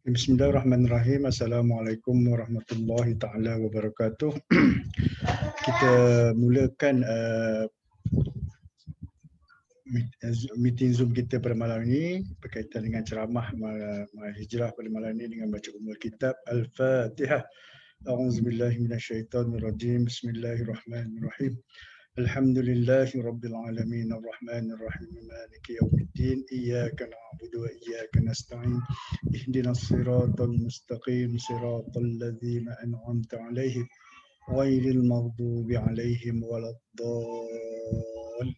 Bismillahirrahmanirrahim. Assalamualaikum warahmatullahi taala wabarakatuh. Kita mulakan meeting Zoom kita pada malam ini berkaitan dengan ceramah hijrah pada malam ini dengan baca umul kitab Al-Fatihah. A'udzubillahi minasyaitonirrajim. Bismillahirrahmanirrahim. Alhamdulillahi rabbil alamin arrahmanir rahim maliki yaumiddin iyyaka na'budu wa iyyaka nasta'in ihdinas siratal mustaqim siratal ladzina an'amta 'alaihim ghairil maghdubi 'alaihim waladdallin.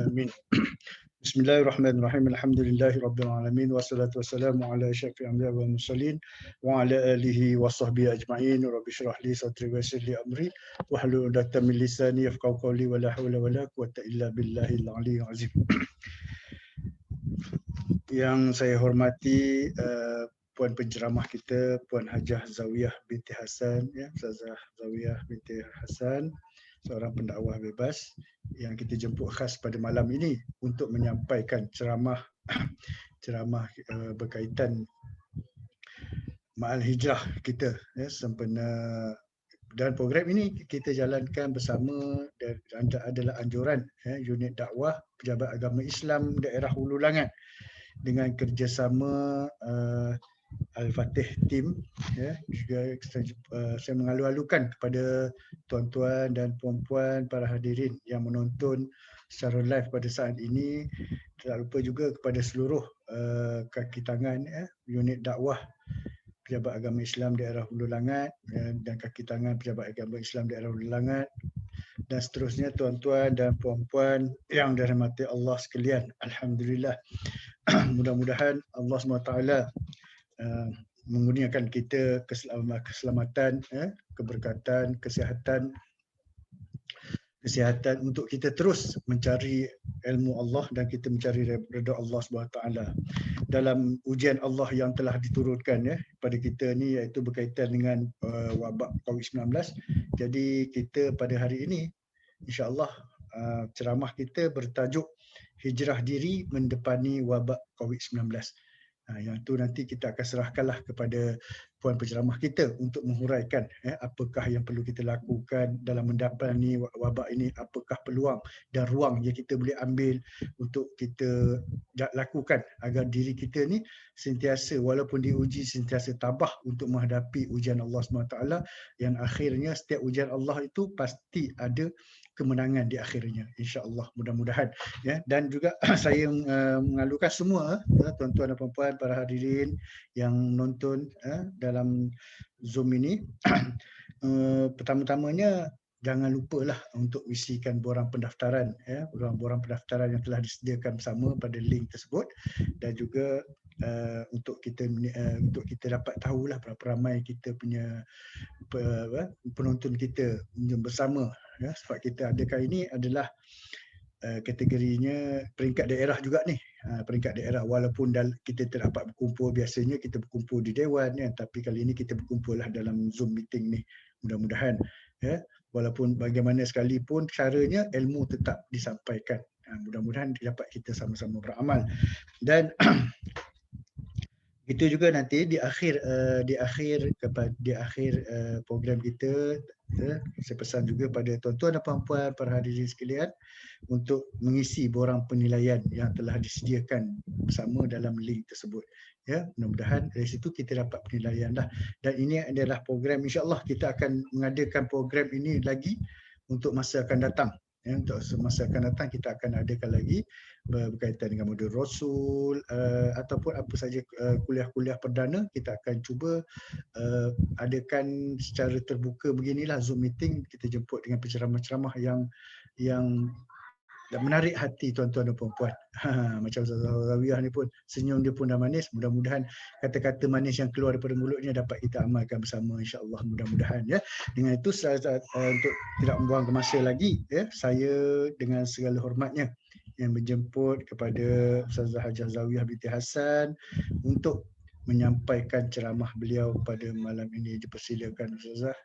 Amin. Bismillahirrahmanirrahim. Alhamdulillahi rabbil alamin wassalatu wassalamu ala asyrafil anbiya'i wal mursalin wa ala alihi wa sahbihi ajma'in. Rabbi shrah li sadri wa yassir li amri wahlul 'uqdatam min lisani yafqahu qawli wa la haula wa la quwwata illa billahil aliyyil azim. Yang saya hormati puan penceramah kita, Puan Hajah Zawiyah binti Hasan, ya, Ustazah Zawiyah binti Hasan, seorang pendakwah bebas yang kita jemput khas pada malam ini untuk menyampaikan ceramah berkaitan ma'al hijrah kita, ya, sempena. Dan program ini kita jalankan bersama dan adalah anjuran unit dakwah Pejabat Agama Islam Daerah Hulu Langat dengan kerjasama Al-Fatih Team, ya. Juga saya mengalu-alukan kepada tuan-tuan dan puan-puan para hadirin yang menonton secara live pada saat ini. Tak lupa juga kepada seluruh kaki tangan, unit dakwah Pejabat Agama Islam Daerah Hulu Langat dan kaki tangan Pejabat Agama Islam Daerah Hulu Langat dan seterusnya, tuan-tuan dan puan-puan yang dirahmati Allah sekalian. Alhamdulillah. Mudah-mudahan Allah SWT mengurniakan kita keselamatan, keberkatan, kesihatan untuk kita terus mencari ilmu Allah dan kita mencari redha Allah SWT dalam ujian Allah yang telah diturunkan, ya, pada kita ni, iaitu berkaitan dengan wabak COVID-19. Jadi kita pada hari ini insya-Allah ceramah kita bertajuk Hijrah Diri Mendepani Wabak COVID-19. Yang tu nanti kita akan serahkanlah kepada puan penceramah kita untuk menghuraikan apakah yang perlu kita lakukan dalam mendapani wabak ini, apakah peluang dan ruang yang kita boleh ambil untuk kita lakukan agar diri kita ni sentiasa, walaupun diuji, sentiasa tabah untuk menghadapi ujian Allah SWT, yang akhirnya setiap ujian Allah itu pasti ada kemenangan di akhirnya, insya-Allah, mudah-mudahan, ya. Dan juga saya mengalukan semua tuan-tuan dan puan-puan para hadirin yang menonton dalam Zoom ini, pertama-tamanya jangan lupalah untuk isikan borang pendaftaran, ya, borang pendaftaran yang telah disediakan bersama pada link tersebut, dan juga untuk kita dapat tahulah berapa ramai kita punya penonton kita bersama, ya, sebab kita adakan ini adalah kategorinya peringkat daerah juga ni, peringkat daerah, walaupun kita tak dapat berkumpul, biasanya kita berkumpul di dewan, ya, tapi kali ini kita berkumpul lah dalam Zoom meeting ni. Mudah-mudahan, ya, walaupun bagaimana sekalipun caranya, ilmu tetap disampaikan. Mudah-mudahan dapat kita sama-sama beramal. Dan itu juga nanti di akhir program kita, saya pesan juga pada tuan-tuan dan puan-puan para hadirin sekalian untuk mengisi borang penilaian yang telah disediakan bersama dalam link tersebut, ya. Mudah-mudahan dari situ kita dapat penilaian dah. Dan ini adalah program, insya-Allah kita akan mengadakan program ini lagi untuk masa akan datang. Untuk semasa akan datang kita akan adakan lagi berkaitan dengan modul Rasul, ataupun apa saja kuliah-kuliah perdana. Kita akan cuba adakan secara terbuka beginilah Zoom meeting. Kita jemput dengan penceramah-ceramah yang menarik hati tuan-tuan dan puan-puan. Macam Ustazah Zawiyah ni pun, senyum dia pun dah manis. Mudah-mudahan kata-kata manis yang keluar daripada mulutnya dapat kita amalkan bersama, insya-Allah, mudah-mudahan, ya. Dengan itu, untuk tidak membuang masa lagi, ya, saya dengan segala hormatnya yang menjemput kepada Ustazah Hajah Zawiyah binti Hasan untuk menyampaikan ceramah beliau pada malam ini. Dipersilakan, Ustazah.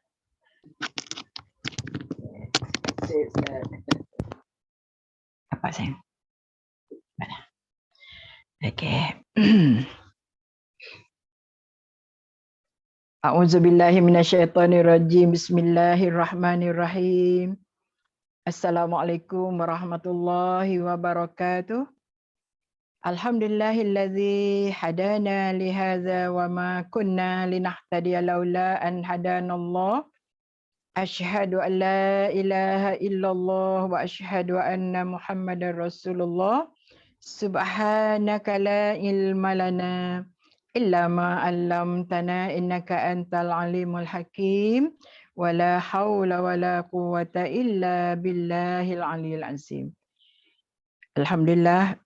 Apa saya? Okey. A'udzubillahi minasyaitonirrajim. Bismillahirrahmanirrahim. Assalamualaikum warahmatullahi wabarakatuh. Alhamdulillahillazi hadana lihadza wa ma kunna linahtadiya laula an hadanallah. Asyhadu an la ilaha illallah wa asyhadu anna Muhammadar Rasulullah. Subhanaka la ilma lana illa ma 'allamtana innaka antal alimul hakim. Wala haula wala quwwata illa billahil aliyil azim. Alhamdulillah.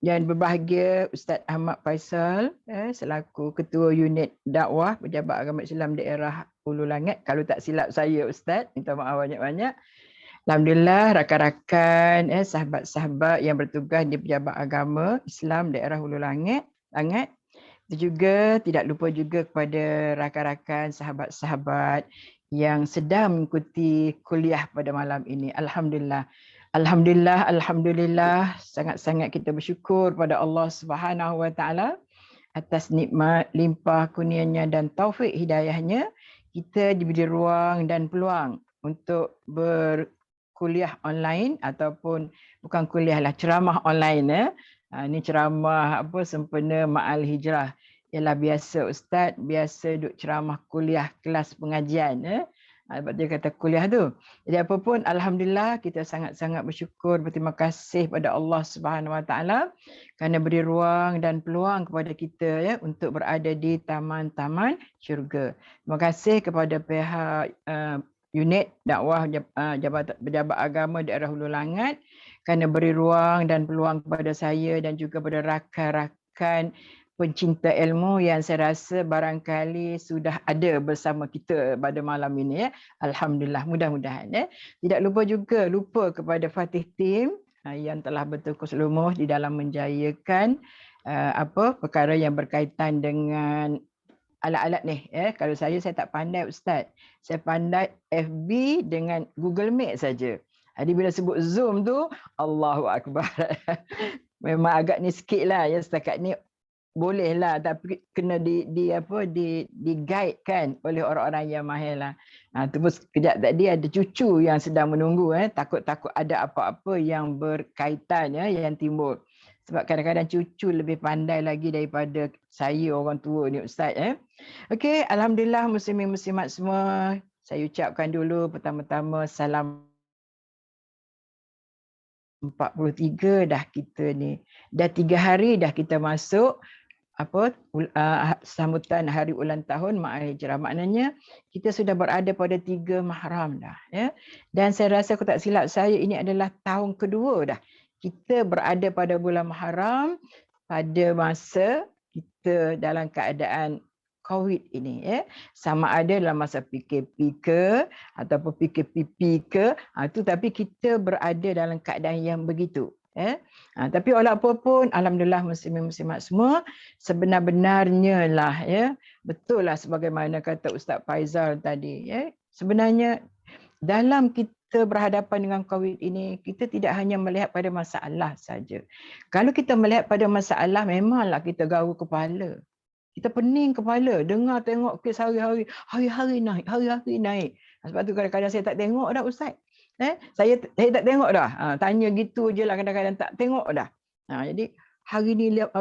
Yang berbahagia Ustaz Ahmad Faisal selaku Ketua Unit Dakwah Pejabat Agama Islam Daerah Hulu Langat. Kalau tak silap saya Ustaz, minta maaf banyak-banyak. Alhamdulillah rakan-rakan sahabat-sahabat yang bertugas di Pejabat Agama Islam Daerah Hulu Langat. Itu juga tidak lupa juga kepada rakan-rakan sahabat-sahabat yang sedang mengikuti kuliah pada malam ini. Alhamdulillah. Alhamdulillah, sangat-sangat kita bersyukur pada Allah Subhanahu Wa Taala atas nikmat limpah kurnianya dan taufik hidayahnya. Kita diberi ruang dan peluang untuk berkuliah online ataupun bukan kuliah lah, ceramah online. Ini ceramah sempena Ma'al Hijrah. Ialah biasa Ustaz, biasa duk ceramah kuliah kelas pengajian. Sebab dia kata kuliah tu. Jadi apapun, alhamdulillah kita sangat-sangat bersyukur, berterima kasih pada Allah Subhanahu Wa Taala kerana beri ruang dan peluang kepada kita untuk berada di taman-taman syurga. Terima kasih kepada pihak unit dakwah Pejabat Agama Daerah Hulu Langat kerana beri ruang dan peluang kepada saya dan juga kepada rakan-rakan pencinta ilmu yang saya rasa barangkali sudah ada bersama kita pada malam ini. Alhamdulillah, mudah-mudahan. Tidak lupa kepada Fatih Team yang telah bertukus lumuh di dalam menjayakan perkara yang berkaitan dengan alat-alat ni. Kalau saya tak pandai Ustaz. Saya pandai FB dengan Google Meet saja. Jadi bila sebut Zoom tu, Allahu Akbar. Memang agak ni sikit lah. Setakat ni boleh lah, tapi kena di guide kan oleh orang-orang yang mahir lah. Terus kejap tadi ada cucu yang sedang menunggu. Takut-takut ada apa-apa yang berkaitan yang timbul. Sebab kadang-kadang cucu lebih pandai lagi daripada saya orang tua ni Ustaz. Okey, alhamdulillah muslimin muslimat semua. Saya ucapkan dulu pertama-tama salam 43 dah kita ni. Dah 3 hari dah kita masuk sambutan hari ulang tahun Ma'al Hijrah. Maknanya kita sudah berada pada 3 Muharram dah. Dan saya rasa, aku tak silap saya, ini adalah tahun kedua dah kita berada pada bulan Muharram pada masa kita dalam keadaan COVID ini. Sama ada dalam masa PKP ke ataupun PKPP ke, tapi kita berada dalam keadaan yang begitu. Tapi walaupun alhamdulillah muslimin muslimat semua, sebenar-benarnya lah betul lah sebagaimana kata Ustaz Faisal tadi. Sebenarnya dalam kita berhadapan dengan COVID ini, kita tidak hanya melihat pada masalah saja. Kalau kita melihat pada masalah, memanglah kita garu kepala. Kita pening kepala, dengar tengok kes hari-hari naik. Sebab tu kadang-kadang saya tak tengok dah Ustaz. Saya tak tengok dah. Tanya gitu je lah, kadang-kadang tak tengok dah. Jadi hari ni 20,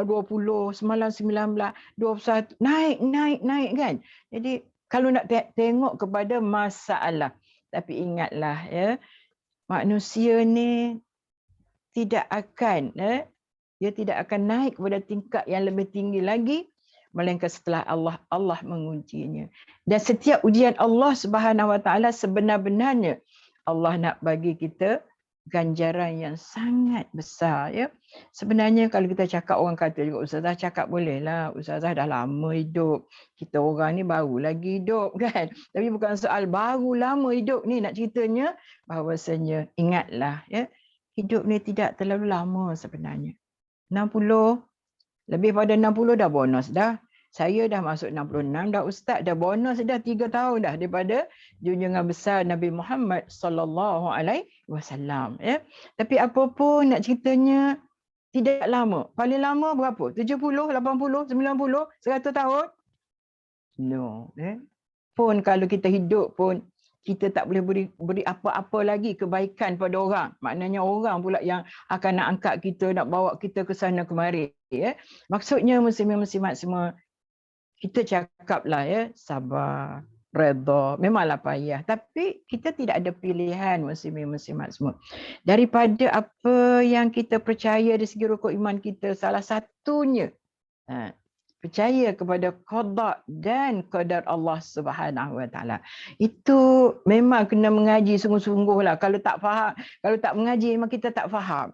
semalam 19, 21, naik kan. Jadi kalau nak tengok kepada masalah, tapi ingatlah manusia ni tidak akan dia tidak akan naik kepada tingkat yang lebih tinggi lagi melainkan setelah Allah mengujinya. Dan setiap ujian Allah Subhanahu Wa Taala sebenar-benarnya Allah nak bagi kita ganjaran yang sangat besar. Sebenarnya kalau kita cakap, orang kata juga, Ustazah cakap boleh lah, Ustazah dah lama hidup, kita orang ni baru lagi hidup kan. Tapi bukan soal baru lama hidup ni, nak ceritanya bahawasanya ingatlah hidup ni tidak terlalu lama sebenarnya. 60, lebih pada 60 dah bonus dah. Saya dah masuk 66 dah Ustaz, dah bonus dah 3 tahun dah daripada junjungan besar Nabi Muhammad sallallahu alaihi wasallam. Tapi apa pun nak ceritanya tidak lama. Paling lama berapa? 70, 80, 90, 100 tahun? No. Pun kalau kita hidup pun, kita tak boleh beri apa-apa lagi kebaikan pada orang. Maknanya orang pula yang akan nak angkat kita, nak bawa kita ke sana kemari. Maksudnya muslimin-muslimat semua, kita cakaplah sabar, redha, memanglah payah. Tapi kita tidak ada pilihan muslimin-muslimat semua. Daripada apa yang kita percaya dari segi rukun iman kita, salah satunya, percaya kepada qada dan qadar Allah Subhanahu Wa Taala. Itu memang kena mengaji sungguh-sungguhlah. Kalau tak faham, kalau tak mengaji memang kita tak faham.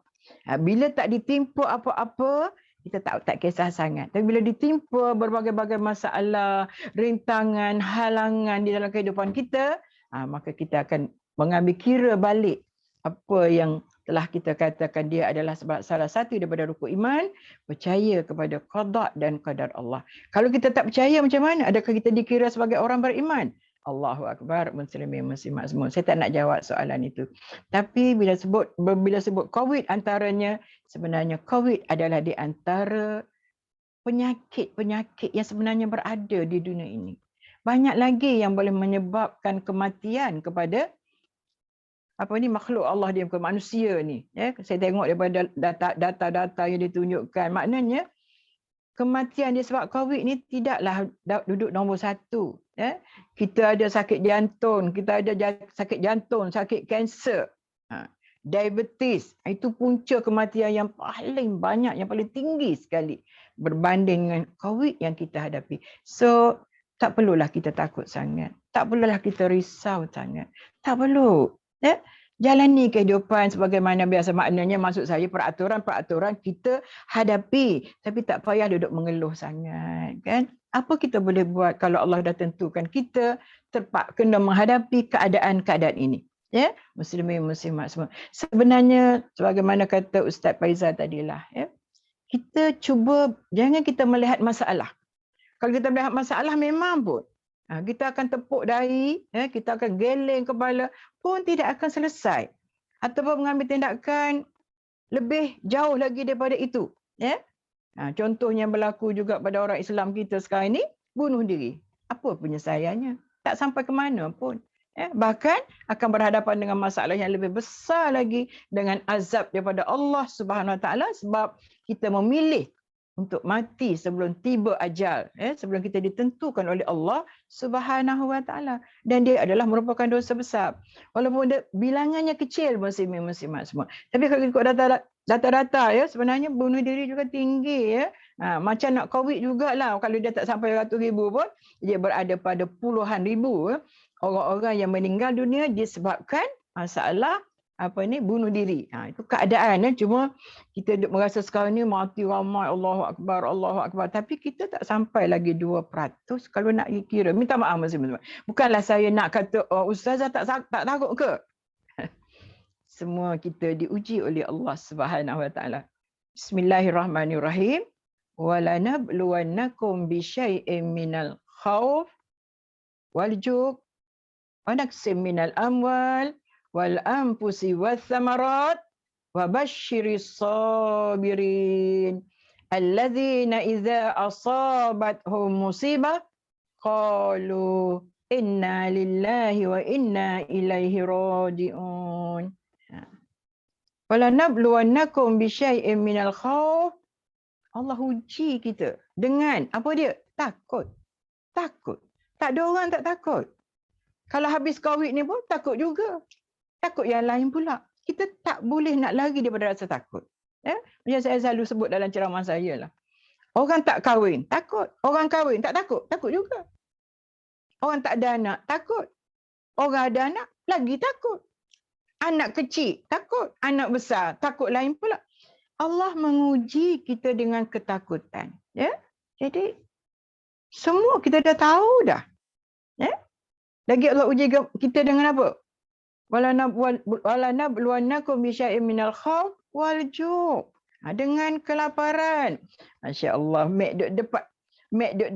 Bila tak ditimpa apa-apa, kita tak kisah sangat. Tapi bila ditimpa berbagai-bagai masalah, rintangan, halangan di dalam kehidupan kita, maka kita akan mengambil kira balik apa yang telah kita katakan dia adalah salah satu daripada rukun iman, percaya kepada qada dan qadar Allah. Kalau kita tak percaya macam mana? Adakah kita dikira sebagai orang beriman? Allahu Akbar, muslimin muslimat semua. Saya tak nak jawab soalan itu. Tapi bila sebut COVID antaranya, sebenarnya COVID adalah di antara penyakit-penyakit yang sebenarnya berada di dunia ini. Banyak lagi yang boleh menyebabkan kematian kepada makhluk Allah dia, bukan manusia ni. Saya tengok daripada data-data yang ditunjukkan. Maknanya kematian disebabkan COVID ni tidaklah duduk nombor satu. Kita ada sakit jantung, sakit kanser, diabetes. Itu punca kematian yang paling banyak, yang paling tinggi sekali berbanding dengan COVID yang kita hadapi. So, tak perlulah kita takut sangat. Tak perlulah kita risau sangat. Tak perlu. Jalani kehidupan sebagaimana biasa. Maknanya maksud saya peraturan-peraturan kita hadapi. Tapi tak payah duduk mengeluh sangat. Kan? Apa kita boleh buat kalau Allah dah tentukan kita kena menghadapi keadaan-keadaan ini. Muslimin muslimat semua. Sebenarnya sebagaimana kata Ustaz Faizal tadilah. Kita cuba, jangan kita melihat masalah. Kalau kita melihat masalah memang pun kita akan tepuk dahi, kita akan geleng kepala pun tidak akan selesai. Ataupun mengambil tindakan lebih jauh lagi daripada itu. Contohnya berlaku juga pada orang Islam kita sekarang ini, bunuh diri. Apa penyelesaiannya? Tak sampai ke mana pun. Bahkan akan berhadapan dengan masalah yang lebih besar lagi, dengan azab daripada Allah Subhanahu Wa Taala sebab kita memilih untuk mati sebelum tiba ajal, sebelum kita ditentukan oleh Allah Subhanahu Wa Taala, dan dia adalah merupakan dosa besar. Walaupun bilangannya kecil muslimin-muslimat semua. Tapi kalau ikut data-data sebenarnya bunuh diri juga tinggi macam nak COVID jugalah. Kalau dia tak sampai 100,000 pun, dia berada pada puluhan ribu orang-orang yang meninggal dunia disebabkan masalah bunuh diri. Itu keadaan. Cuma kita merasa sekarang ni mati ramai, Allahu Akbar. Tapi kita tak sampai lagi 2% kalau nak kira. Minta maaf muslim-muslim. Bukanlah saya nak kata, ustazah tak takut ke? Semua kita diuji oleh Allah Subhanahu Wa Taala. Bismillahirrahmanirrahim. Walanabluwannakum bisyai'in minal khawf wal ju' wa naqsim minal amwal wal anfusi wath thamarat wa basyiris sabirin alladzina idza asabathum musibah qalu inna lillahi wa inna ilaihi raji'un. Wala nabluwannakum bisyai'in minal khawf. Allah uji kita dengan apa dia? Takut. Tak ada orang tak takut. Kalau habis COVID ni pun takut juga. Takut yang lain pula. Kita tak boleh nak lari daripada rasa takut. Macam saya selalu sebut dalam ceramah saya lah. Orang tak kahwin, takut. Orang kahwin, tak takut. Takut juga. Orang tak ada anak, takut. Orang ada anak, lagi takut. Anak kecil, takut. Anak besar, takut lain pula. Allah menguji kita dengan ketakutan. Jadi, semua kita dah tahu dah. Lagi Allah uji kita dengan apa? Walanabluwannakum bisyai'in minal khawf wal ju'. Dengan kelaparan. Masya Allah, Mek duduk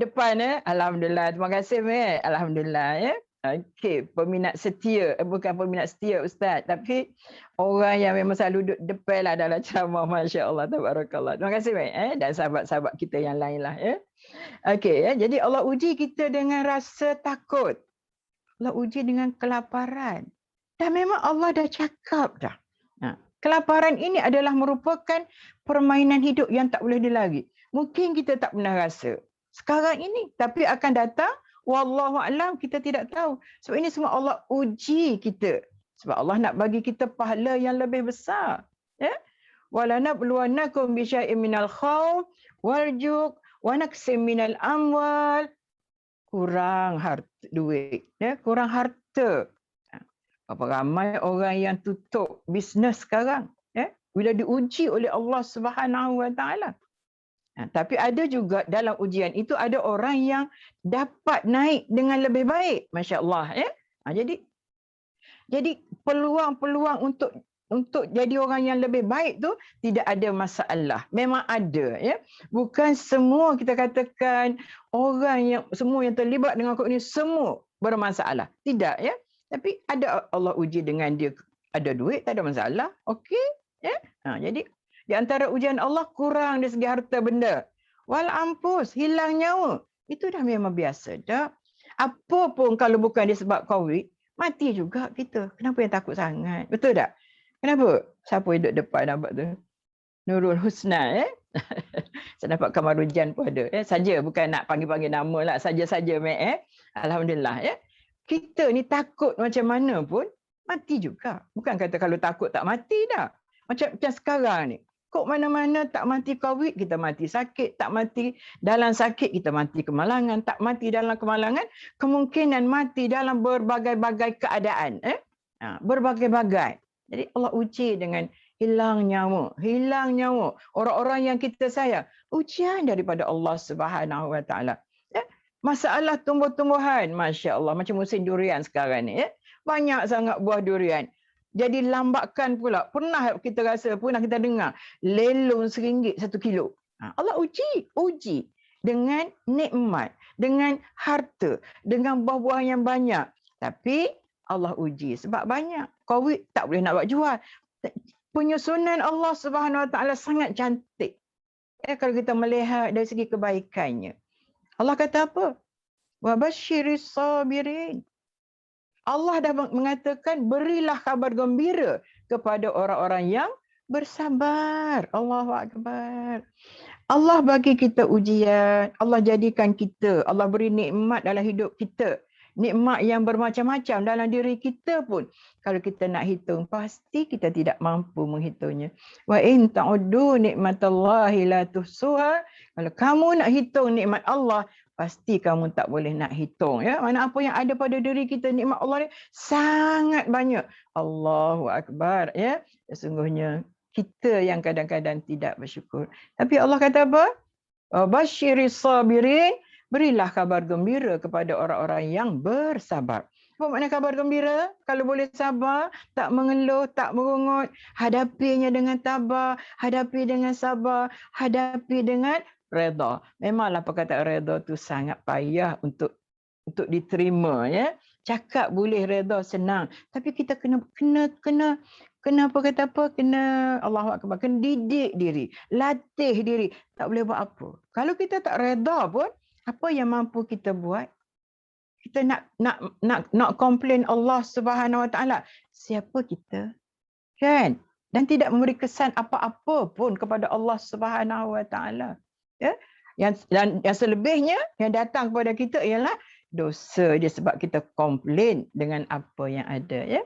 depan. Alhamdulillah, terima kasih Mek. Alhamdulillah Okey, peminat setia, bukan peminat setia Ustaz, tapi orang yang memang selalu duduk depan lah dalam ceramah, masya-Allah, tabarakallah. Terima kasih baik dan sahabat-sahabat kita yang lain lah ya. Okey ya, jadi Allah uji kita dengan rasa takut. Allah uji dengan kelaparan. Dan memang Allah dah cakap dah. Kelaparan ini adalah merupakan permainan hidup yang tak boleh dilari. Mungkin kita tak pernah rasa sekarang ini, tapi akan datang, wallahu a'lam, kita tidak tahu. Sebab ini semua Allah uji kita. Sebab Allah nak bagi kita pahala yang lebih besar. Ya? Walanabluwannakum bisyai'in minal khawf wal-ju' wa naqsim minal amwal. Kurang duit, ya, kurang harta. Berapa ramai orang yang tutup bisnes sekarang, ya, bila diuji oleh Allah Subhanahu Wa Taala. Tapi ada juga dalam ujian itu ada orang yang dapat naik dengan lebih baik, masya-Allah, ya. Jadi peluang-peluang untuk jadi orang yang lebih baik tu tidak ada masalah. Memang ada, ya. Bukan semua kita katakan orang yang semua yang terlibat dengan kod ini semua bermasalah. Tidak, ya. Tapi ada Allah uji dengan dia ada duit, tak ada masalah. Okey, ya. Jadi di antara ujian Allah kurang dari segi harta benda. Wal ampus, hilang nyawa. Itu dah memang biasa dah. Apa pun kalau bukan disebab COVID, mati juga kita. Kenapa yang takut sangat? Betul tak? Kenapa? Siapa yang duduk depan nampak tu? Nurul Husna, saya dapat Kamarujan pun ada. Saja, bukan nak panggil-panggil nama lah. Saja-saja, Mek. Alhamdulillah, ya. Kita ni takut macam mana pun, mati juga. Bukan kata kalau takut tak mati dah. Macam sekarang ni. Kok mana-mana tak mati COVID, kita mati sakit. Tak mati dalam sakit, kita mati kemalangan. Tak mati dalam kemalangan, kemungkinan mati dalam berbagai-bagai keadaan. Berbagai-bagai. Jadi Allah uji dengan hilang nyawa. Hilang nyawa. Orang-orang yang kita sayang. Ujian daripada Allah Subhanahu Wa Taala. Masalah tumbuh-tumbuhan, masya Allah, macam musim durian sekarang ni, ya. Banyak sangat buah durian. Jadi lambakan pula. Pernah kita rasa, pernah kita dengar lelong RM1 1 kilo. Allah uji dengan nikmat, dengan harta, dengan buah-buah yang banyak. Tapi Allah uji sebab banyak. COVID tak boleh nak buat jual. Penyusunan Allah Subhanahu Wa Taala sangat cantik. Kalau kita melihat dari segi kebaikannya. Allah kata apa? Wa basyiris sabirin. Allah dah mengatakan berilah kabar gembira kepada orang-orang yang bersabar. Allahu akbar. Allah bagi kita ujian, Allah jadikan kita, Allah beri nikmat dalam hidup kita. Nikmat yang bermacam-macam dalam diri kita pun. Kalau kita nak hitung, pasti kita tidak mampu menghitungnya. Wa in ta'uddu nikmatallahi la tuhsuha. Kalau kamu nak hitung nikmat Allah, pasti kamu tak boleh nak hitung. Ya? Mana apa yang ada pada diri kita, nikmat Allah ni sangat banyak. Allahu akbar. Ya? Sesungguhnya kita yang kadang-kadang tidak bersyukur. Tapi Allah kata apa? Basyiris sabirin. Berilah kabar gembira kepada orang-orang yang bersabar. Apa makna kabar gembira? Kalau boleh sabar, tak mengeluh, tak merungut, hadapinya dengan tabah, hadapi dengan sabar, hadapi dengan redha. Memanglah perkataan redha tu sangat payah untuk diterima, ya. Cakap boleh redha senang, tapi kita kena apa kata apa? Kena Allahu akbar, kena didik diri, latih diri. Tak boleh buat apa. Kalau kita tak redha pun, apa yang mampu kita buat? Kita nak komplain Allah Subhanahu Wa Taala. Siapa kita? Kan? Dan tidak memberi kesan apa-apa pun kepada Allah Subhanahu Wa Taala. Ya? Yang selebihnya yang datang kepada kita ialah dosa dia sebab kita komplain dengan apa yang ada, ya.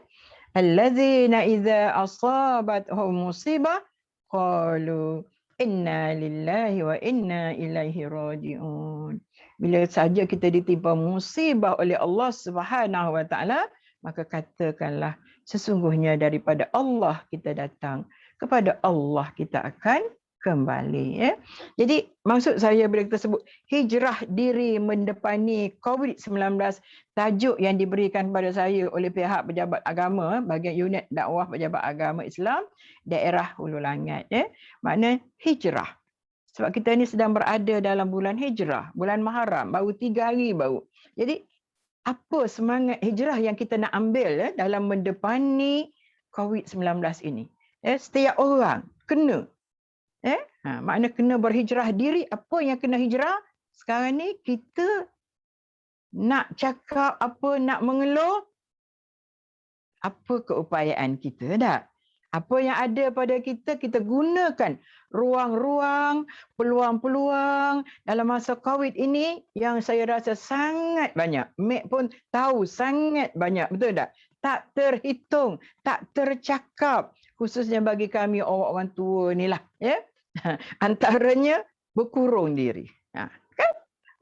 Allazina idza asabatuhum musibah qalu inna lillahi wa inna ilaihi raji'un. Bila saja kita ditimpa musibah oleh Allah Subhanahu Wa Taala, maka katakanlah sesungguhnya daripada Allah kita datang, kepada Allah kita akan kembali, ya. Jadi maksud saya bila kita sebut hijrah diri mendepani COVID-19, tajuk yang diberikan kepada saya oleh pihak pejabat agama, bahagian unit dakwah pejabat agama Islam daerah Hulu Langat, ya. Makna hijrah. Sebab kita ni sedang berada dalam bulan hijrah, bulan Muharram, baru 3 hari baru. Jadi apa semangat hijrah yang kita nak ambil dalam mendepani COVID-19 ini. Setiap orang kena. Makna kena berhijrah diri. Apa yang kena hijrah? Sekarang ni kita nak cakap apa, nak mengeluh, apa keupayaan kita tak? Apa yang ada pada kita, kita gunakan ruang-ruang, peluang-peluang dalam masa COVID ini yang saya rasa sangat banyak. Mek pun tahu sangat banyak, betul tak? Tak terhitung, tak tercakap. Khususnya bagi kami orang tua ni lah. Ya? Antaranya berkurung diri. Kan?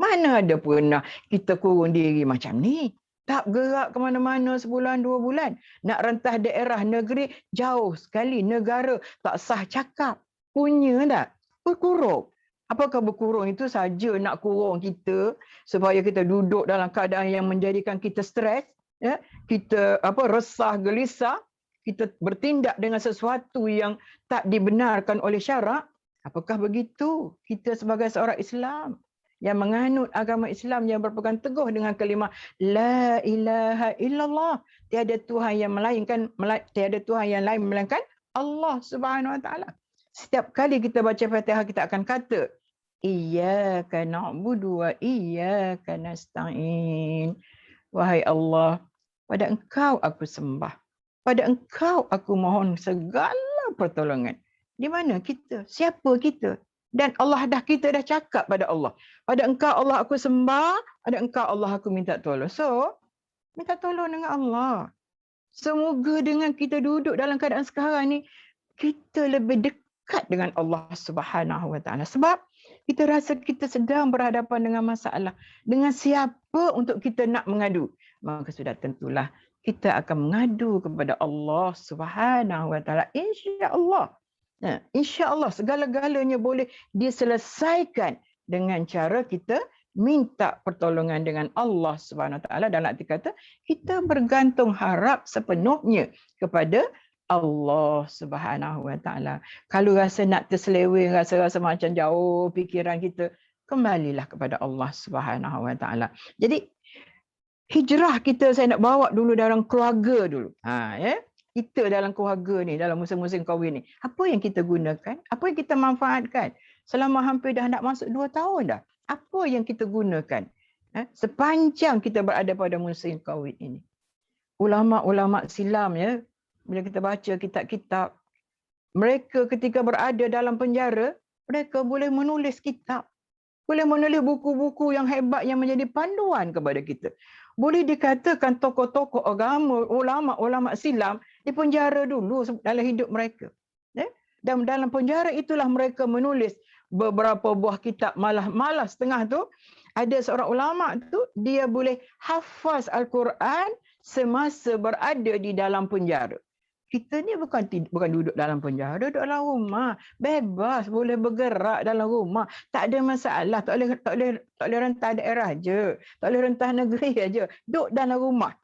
Mana ada pernah kita kurung diri macam ni? Tak gerak ke mana-mana sebulan, 2 bulan. Nak rentah daerah, negeri, jauh sekali. Negara tak sah cakap. Punya tak? Berkurung. Apakah berkurung itu saja nak kurung kita supaya kita duduk dalam keadaan yang menjadikan kita stres, ya? Kita resah, gelisah, kita bertindak dengan sesuatu yang tak dibenarkan oleh syarak. Apakah begitu kita sebagai seorang Islam yang menganut agama Islam, yang berpegang teguh dengan kalimah la ilaha illallah, tiada Tuhan yang lain melainkan Allah Subhanahu wa taala. Setiap kali kita baca Fatihah kita akan kata iyyaka na'budu wa iyyaka nasta'in. Wahai Allah, pada Engkau aku sembah. Pada Engkau aku mohon segala pertolongan. Di mana kita? Siapa kita? Dan kita dah cakap pada Allah. Pada Engkau Allah aku sembah, pada Engkau Allah aku minta tolong. So, minta tolong dengan Allah. Semoga dengan kita duduk dalam keadaan sekarang ni, kita lebih dekat dengan Allah Subhanahu wa taala. Sebab kita rasa kita sedang berhadapan dengan masalah. Dengan siapa untuk kita nak mengadu? Maka sudah tentulah kita akan mengadu kepada Allah Subhanahu wa taala, insya-Allah. InsyaAllah segala-galanya boleh diselesaikan dengan cara kita minta pertolongan dengan Allah Subhanahu Wa Taala, dan arti kata kita bergantung harap sepenuhnya kepada Allah Subhanahu Wa Taala. Kalau rasa nak terseleweng, rasa macam jauh fikiran kita, kembalilah kepada Allah Subhanahu Wa Taala. Jadi hijrah kita saya nak bawa dulu dalam keluarga dulu. Kita dalam keluarga ni, dalam musim-musim COVID ni, apa yang kita gunakan, apa yang kita manfaatkan selama hampir dah nak masuk 2 tahun dah. Apa yang kita gunakan sepanjang kita berada pada musim COVID ini. Ulama-ulama silam, ya, bila kita baca kitab-kitab, mereka ketika berada dalam penjara, mereka boleh menulis kitab. Boleh menulis buku-buku yang hebat yang menjadi panduan kepada kita. Boleh dikatakan tokoh-tokoh agama, ulama-ulama silam di penjara dulu dalam hidup mereka. Dan dalam penjara itulah mereka menulis beberapa buah kitab. Malah setengah tu, ada seorang ulama tu, dia boleh hafaz Al-Quran semasa berada di dalam penjara. Kita ni bukan duduk dalam penjara, duduk dalam rumah, bebas, boleh bergerak dalam rumah, tak ada masalah, tak boleh rentah daerah je, tak boleh rentah negeri aja, duduk dalam rumah.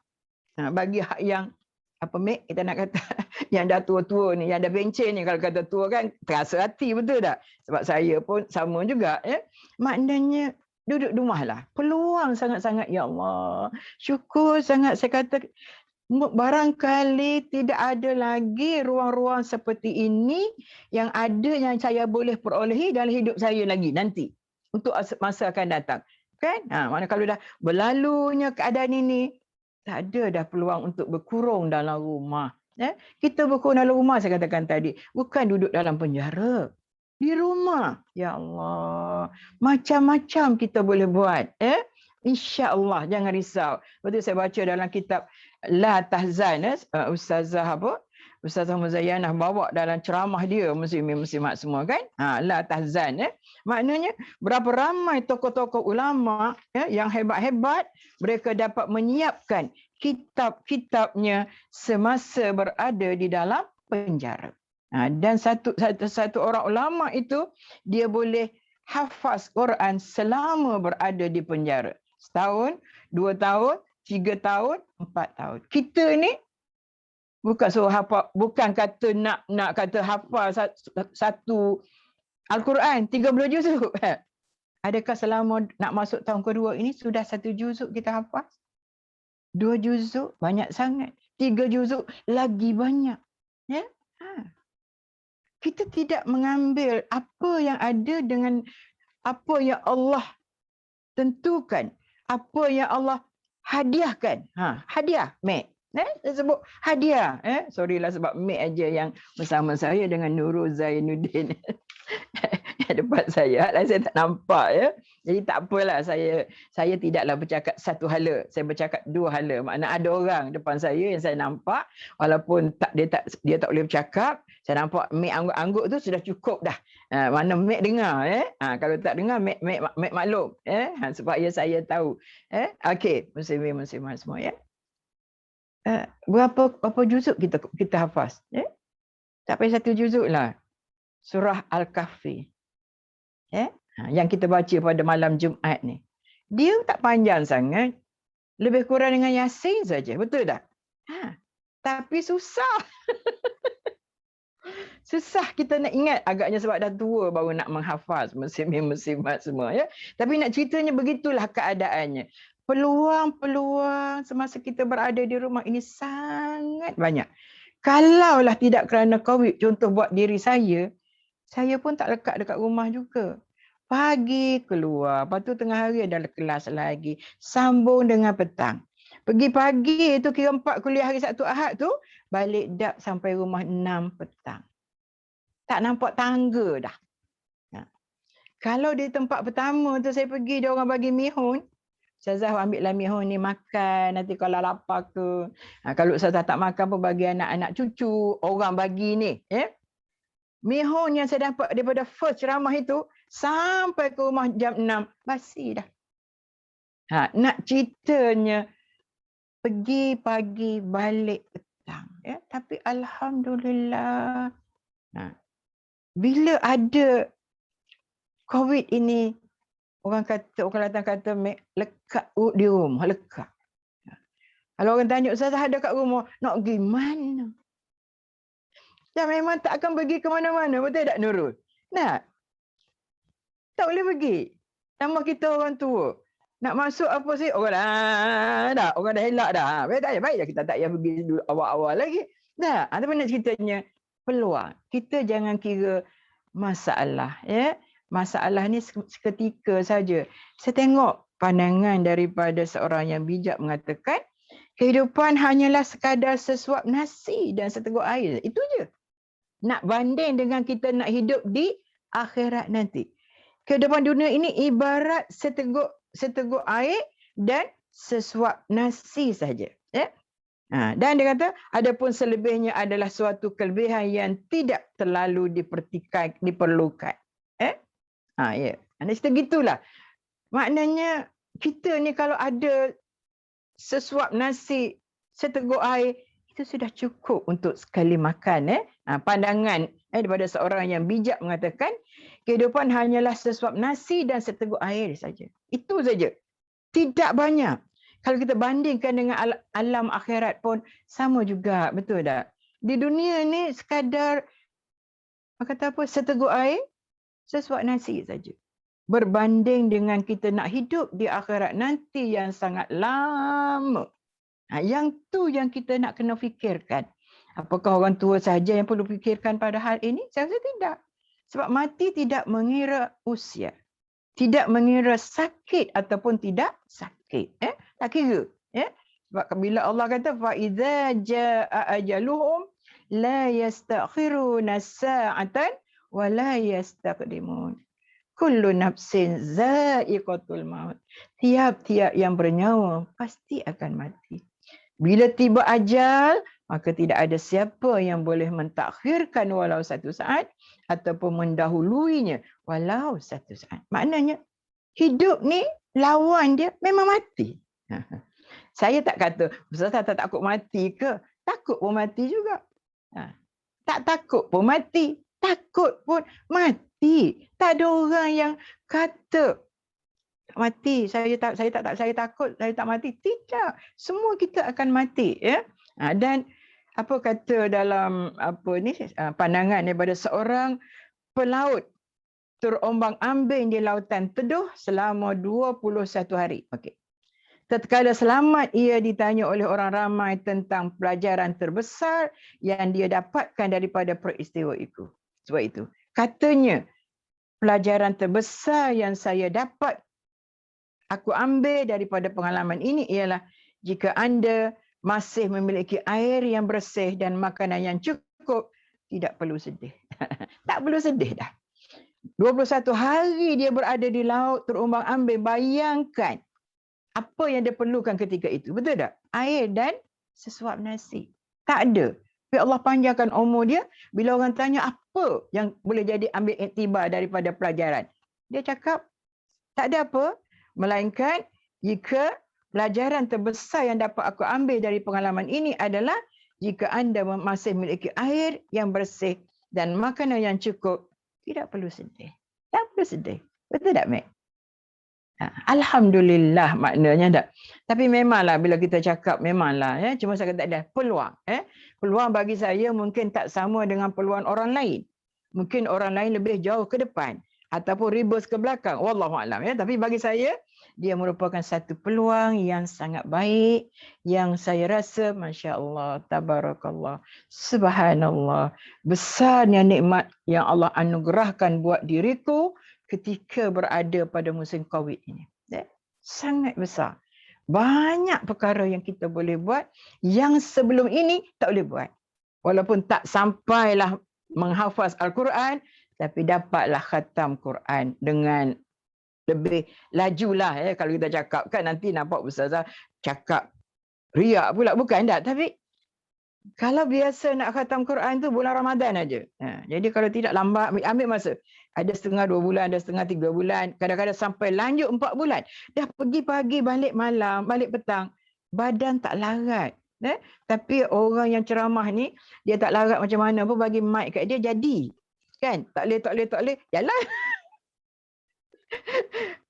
Bagi hak yang Mek, kita nak kata yang dah tua-tua ni, yang dah bencin ni, kalau kata tua kan terasa hati, betul tak? Sebab saya pun sama juga, ya. Maknanya duduk rumah lah. Peluang sangat-sangat, ya Allah. Syukur sangat, saya kata barangkali tidak ada lagi ruang-ruang seperti ini yang saya boleh perolehi dalam hidup saya lagi nanti untuk masa akan datang, kan? Mana kalau dah berlalunya keadaan ini, tak ada dah peluang untuk berkurung dalam rumah. Kita berkurung dalam rumah, saya katakan tadi, bukan duduk dalam penjara, di rumah. Ya Allah, macam-macam kita boleh buat. InsyaAllah, jangan risau. Betul, saya baca dalam kitab La Tahzan, Ustazah Muzayyanah bawa dalam ceramah dia muslimin-muslimat semua, kan? La Tahzan. Maknanya berapa ramai tokoh-tokoh ulama yang hebat-hebat, mereka dapat menyiapkan kitab-kitabnya semasa berada di dalam penjara. Dan satu orang ulama itu, dia boleh hafaz Quran selama berada di penjara. 1 tahun, 2 tahun, 3 tahun, 4 tahun. Kita ni bukan suruh hafal, bukan kata nak kata hafal satu Al-Quran 30 juzuk. Adakah selama nak masuk tahun kedua ini sudah 1 juzuk kita hafaz? 2 juzuk banyak sangat. 3 juzuk lagi banyak. Ya? Kita tidak mengambil apa yang ada dengan apa yang Allah tentukan, apa yang Allah hadiahkan. Hadiah, Mek. Saya sebut hadiah. Sorry lah sebab Mek aja yang bersama saya dengan Nurul Zainuddin. Depan saya tak nampak ya. Jadi tak apalah, saya tidaklah bercakap satu hala, saya bercakap dua hala. Makna ada orang depan saya yang saya nampak walaupun dia tak boleh bercakap, saya nampak Mek angguk-angguk tu sudah cukup dah. Mana Mek dengar kalau tak dengar Mek maklum supaya saya tahu. Okey, muslimin semua ya. Berapa juzuk kita hafaz tak payah 1 juzuk lah. Surah Al-Kahfi. Yang kita baca pada malam Jumaat ni. Dia tak panjang sangat. Lebih kurang dengan Yasin saja. Betul tak? Tapi susah. Susah kita nak ingat. Agaknya sebab dah tua baru nak menghafaz muslimin-muslimat semua. Ya? Tapi nak ceritanya begitulah keadaannya. Peluang-peluang semasa kita berada di rumah ini sangat banyak. Kalaulah tidak kerana COVID, contoh buat diri saya pun tak lekat dekat rumah juga. Pagi keluar, lepas tu tengah hari ada kelas lagi. Sambung dengan petang. Pergi pagi tu kira 4 kuliah hari Sabtu Ahad tu, balik dak sampai rumah 6 petang. Tak nampak tangga dah. Kalau di tempat pertama tu saya pergi, dia orang bagi mihun. Ustazah ambillah mihun ni makan, nanti kalau lapar ke. Kalau Ustazah tak makan pun bagi anak-anak cucu, orang bagi ni. Mihun yang saya dapat daripada first ceramah itu sampai ke rumah jam 6 basi dah. Nak ceritanya pergi pagi balik petang tapi alhamdulillah bila ada COVID ini orang datang kata lekat di rumah, lekat. Kalau orang tanya Ustazah ada kat rumah, nak pergi mana? Dan memang tak akan pergi ke mana-mana. Betul tak Nurul? Nak? Tak boleh pergi. Nama kita orang tua. Nak masuk apa sih? Orang dah elak dah. Baik dah kita tak payah pergi dulu awal-awal lagi. Dah. Tapi nak ceritanya peluang. Kita jangan kira masalah. Masalah ni seketika saja. Saya tengok pandangan daripada seorang yang bijak mengatakan kehidupan hanyalah sekadar sesuap nasi dan seteguk air. Itu je. Nak banding dengan kita nak hidup di akhirat nanti. Kehidupan dunia ini ibarat seteguk air dan sesuap nasi saja. Dan dia kata, adapun selebihnya adalah suatu kelebihan yang tidak terlalu diperlukan. Cerita gitulah. Maknanya kita ni kalau ada sesuap nasi, seteguk air, itu sudah cukup untuk sekali makan. Pandangan daripada seorang yang bijak mengatakan kehidupan hanyalah sesuap nasi dan seteguk air saja. Itu saja. Tidak banyak. Kalau kita bandingkan dengan alam akhirat pun sama juga. Betul tak? Di dunia ni sekadar seteguk air, sesuap nasi saja. Berbanding dengan kita nak hidup di akhirat nanti yang sangat lama. Yang tu yang kita nak kena fikirkan. Apakah orang tua saja yang perlu fikirkan pada hal ini? Saya rasa tidak. Sebab mati tidak mengira usia. Tidak mengira sakit ataupun tidak sakit. Tak kira. Sebab bila Allah kata فَإِذَا جَاءَ أَجَلُهُمْ لَا يَسْتَأْخِرُونَ سَاعَةً وَلَا يَسْتَقْدِمُونَ Kullu nafsin za'iqatul maut. Tiap-tiap yang bernyawa pasti akan mati. Bila tiba ajal, maka tidak ada siapa yang boleh mentakhirkan walau satu saat ataupun mendahuluinya walau satu saat. Maknanya hidup ni lawan dia memang mati. Saya tak kata, Ustazah tak takut mati ke? Takut pun mati juga. Tak takut pun mati. Takut pun mati. Tak ada orang yang kata mati, saya takut, saya tak mati. Tidak. Semua kita akan mati. Dan apa kata dalam pandangan daripada seorang pelaut terombang-ambing di lautan teduh selama 21 hari. Okey. Tatkala selamat, ia ditanya oleh orang ramai tentang pelajaran terbesar yang dia dapatkan daripada peristiwa itu. Sebab itu, katanya, pelajaran terbesar yang saya dapat, aku ambil daripada pengalaman ini ialah jika anda masih memiliki air yang bersih dan makanan yang cukup, tidak perlu sedih. Tak perlu sedih dah. 21 hari dia berada di laut terumbang-ambing. Bayangkan apa yang dia perlukan ketika itu. Betul tak? Air dan sesuap nasi. Tak ada. Tapi Allah panjangkan umur dia. Bila orang tanya apa yang boleh jadi ambil iktibar daripada pelajaran, dia cakap tak ada apa. Melainkan jika pelajaran terbesar yang dapat aku ambil dari pengalaman ini adalah jika anda masih memiliki air yang bersih dan makanan yang cukup, tidak perlu sedih. Tak perlu sedih. Betul tak, Mek? Alhamdulillah maknanya tak. Tapi memanglah bila kita cakap memanglah ya, cuma saya kata tak ada peluang. Peluang bagi saya mungkin tak sama dengan peluang orang lain. Mungkin orang lain lebih jauh ke depan ataupun reverse ke belakang. Wallahualam ya. Tapi bagi saya dia merupakan satu peluang yang sangat baik yang saya rasa masya-Allah, tabarakallah, subhanallah, besarnya nikmat yang Allah anugerahkan buat diriku ketika berada pada musim Covid ini. Sangat besar. Banyak perkara yang kita boleh buat yang sebelum ini tak boleh buat. Walaupun tak sampailah menghafaz Al-Quran, tapi dapatlah khatam Quran dengan lebih lajulah ya. Kalau kita cakap kan nanti nampak ustazah cakap riak pula, bukan tak. Tapi kalau biasa nak khatam Quran tu bulan Ramadan aja. Jadi kalau tidak lambat, ambil masa. Ada setengah 2 bulan, ada setengah 3 bulan, kadang-kadang sampai lanjut 4 bulan. Dah pergi pagi, balik malam, balik petang. Badan tak larat. Tapi orang yang ceramah ni, dia tak larat macam mana pun bagi mic kat dia jadi. Kan? Tak boleh. Jalan.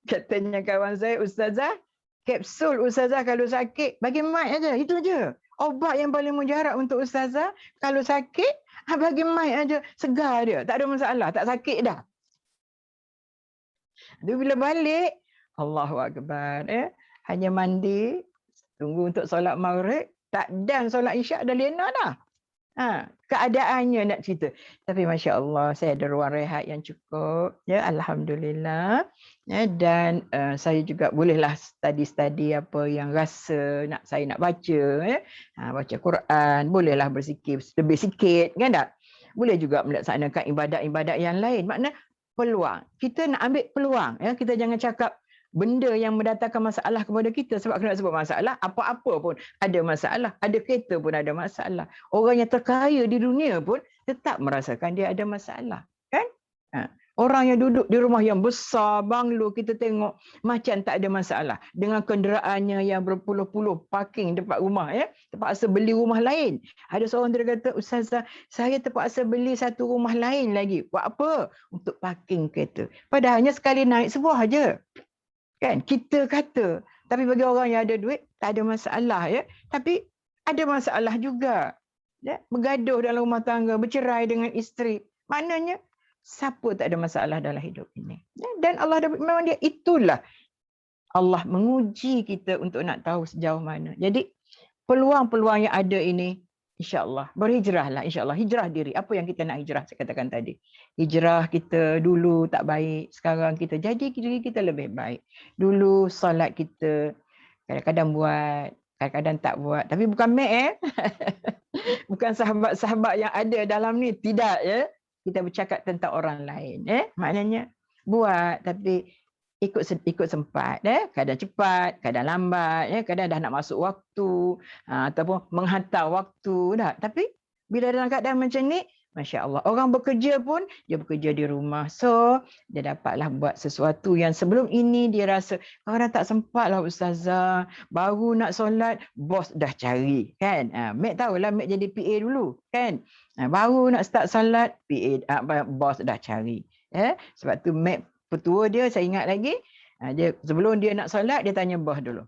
Katanya kawan saya, ustazah, kapsul ustazah kalau sakit, bagi mic aja. Itu aja. Obat yang paling mujarab untuk ustazah, kalau sakit, bagi mic aja. Segar dia. Tak ada masalah. Tak sakit dah. Dia bila balik, Allahu Akbar. Hanya mandi, tunggu untuk solat maghrib, tak dan solat isyak dah lena dah. Keadaannya nak cerita. Tapi Masya Allah, saya ada ruang rehat yang cukup. Ya, Alhamdulillah. Dan saya juga bolehlah study apa yang rasa saya nak baca. Baca Quran, bolehlah berzikir lebih sikit. Kan tak? Boleh juga melaksanakan ibadat-ibadat yang lain. Makna peluang. Kita nak ambil peluang. Ya. Kita jangan cakap benda yang mendatangkan masalah kepada kita. Sebab kena sebut masalah, apa-apa pun ada masalah. Ada kereta pun ada masalah. Orang yang terkaya di dunia pun tetap merasakan dia ada masalah. Kan? Orang yang duduk di rumah yang besar, banglo, kita tengok macam tak ada masalah. Dengan kenderaannya yang berpuluh-puluh parking dekat rumah. Terpaksa beli rumah lain. Ada seorang dia kata, ustazah, saya terpaksa beli satu rumah lain lagi. Buat apa? Untuk parking kereta. Padahalnya sekali naik sebuah aja. Kan? Kita kata. Tapi bagi orang yang ada duit, tak ada masalah. Ya? Tapi ada masalah juga. Ya? Bergaduh dalam rumah tangga, bercerai dengan isteri. Maknanya, siapa tak ada masalah dalam hidup ini. Ya? Dan Allah memang dia itulah. Allah menguji kita untuk nak tahu sejauh mana. Jadi, peluang-peluang yang ada ini, insya-Allah berhijrahlah, insya-Allah hijrah diri. Apa yang kita nak hijrah saya katakan tadi. Hijrah kita dulu tak baik, sekarang kita jadi diri kita lebih baik. Dulu solat kita kadang-kadang buat, kadang-kadang tak buat. Tapi bukan bukan sahabat-sahabat yang ada dalam ni, tidak ya. Kita bercakap tentang orang lain Maknanya buat tapi ikut sempat kadang cepat, kadang lambat kadang dah nak masuk waktu ataupun menghantar waktu dah. Tapi bila dalam keadaan macam ni, masya-Allah, orang bekerja pun dia bekerja di rumah. So dia dapatlah buat sesuatu yang sebelum ini dia rasa kadang tak sempatlah ustazah, baru nak solat bos dah cari kan. Mek tahulah Mek jadi PA dulu kan. Baru nak start solat PA bos dah cari. Sebab tu Mek petua dia, saya ingat lagi, dia sebelum dia nak solat dia tanya bos dulu.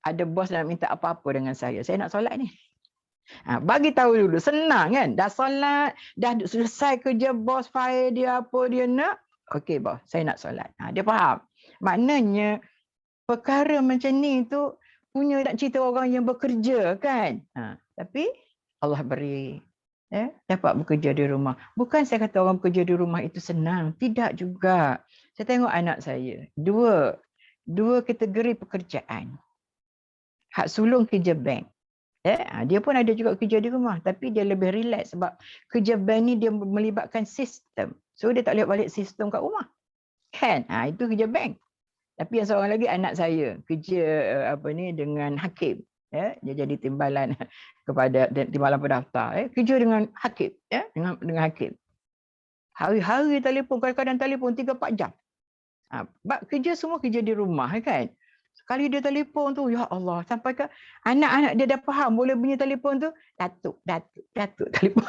Ada bos nak minta apa-apa dengan saya nak solat ni. Bagi tahu dulu, senang kan? Dah solat, dah selesai kerja bos file dia apa dia nak. Okey bos, saya nak solat. Dia faham. Maknanya perkara macam ni tu punya nak cerita orang yang bekerja kan. Tapi Allah beri dapat bekerja di rumah. Bukan saya kata orang bekerja di rumah itu senang. Tidak juga. Saya tengok anak saya. Dua kategori pekerjaan. Hak sulung kerja bank. Dia pun ada juga kerja di rumah. Tapi dia lebih relax sebab kerja bank ni dia melibatkan sistem. So dia tak boleh balik sistem kat rumah. Kan? Itu kerja bank. Tapi yang seorang lagi anak saya kerja dengan hakim. Dia jadi timbalan kepada timbalan pendaftar. Kerja dengan hakim. Dengan hakim. Hari-hari telefon, kadang-kadang telefon 3-4 jam. Kerja semua kerja di rumah kan. Sekali dia telefon tu, ya Allah, sampai ke anak-anak dia dah faham boleh bunyi telefon tu, Datuk telefon.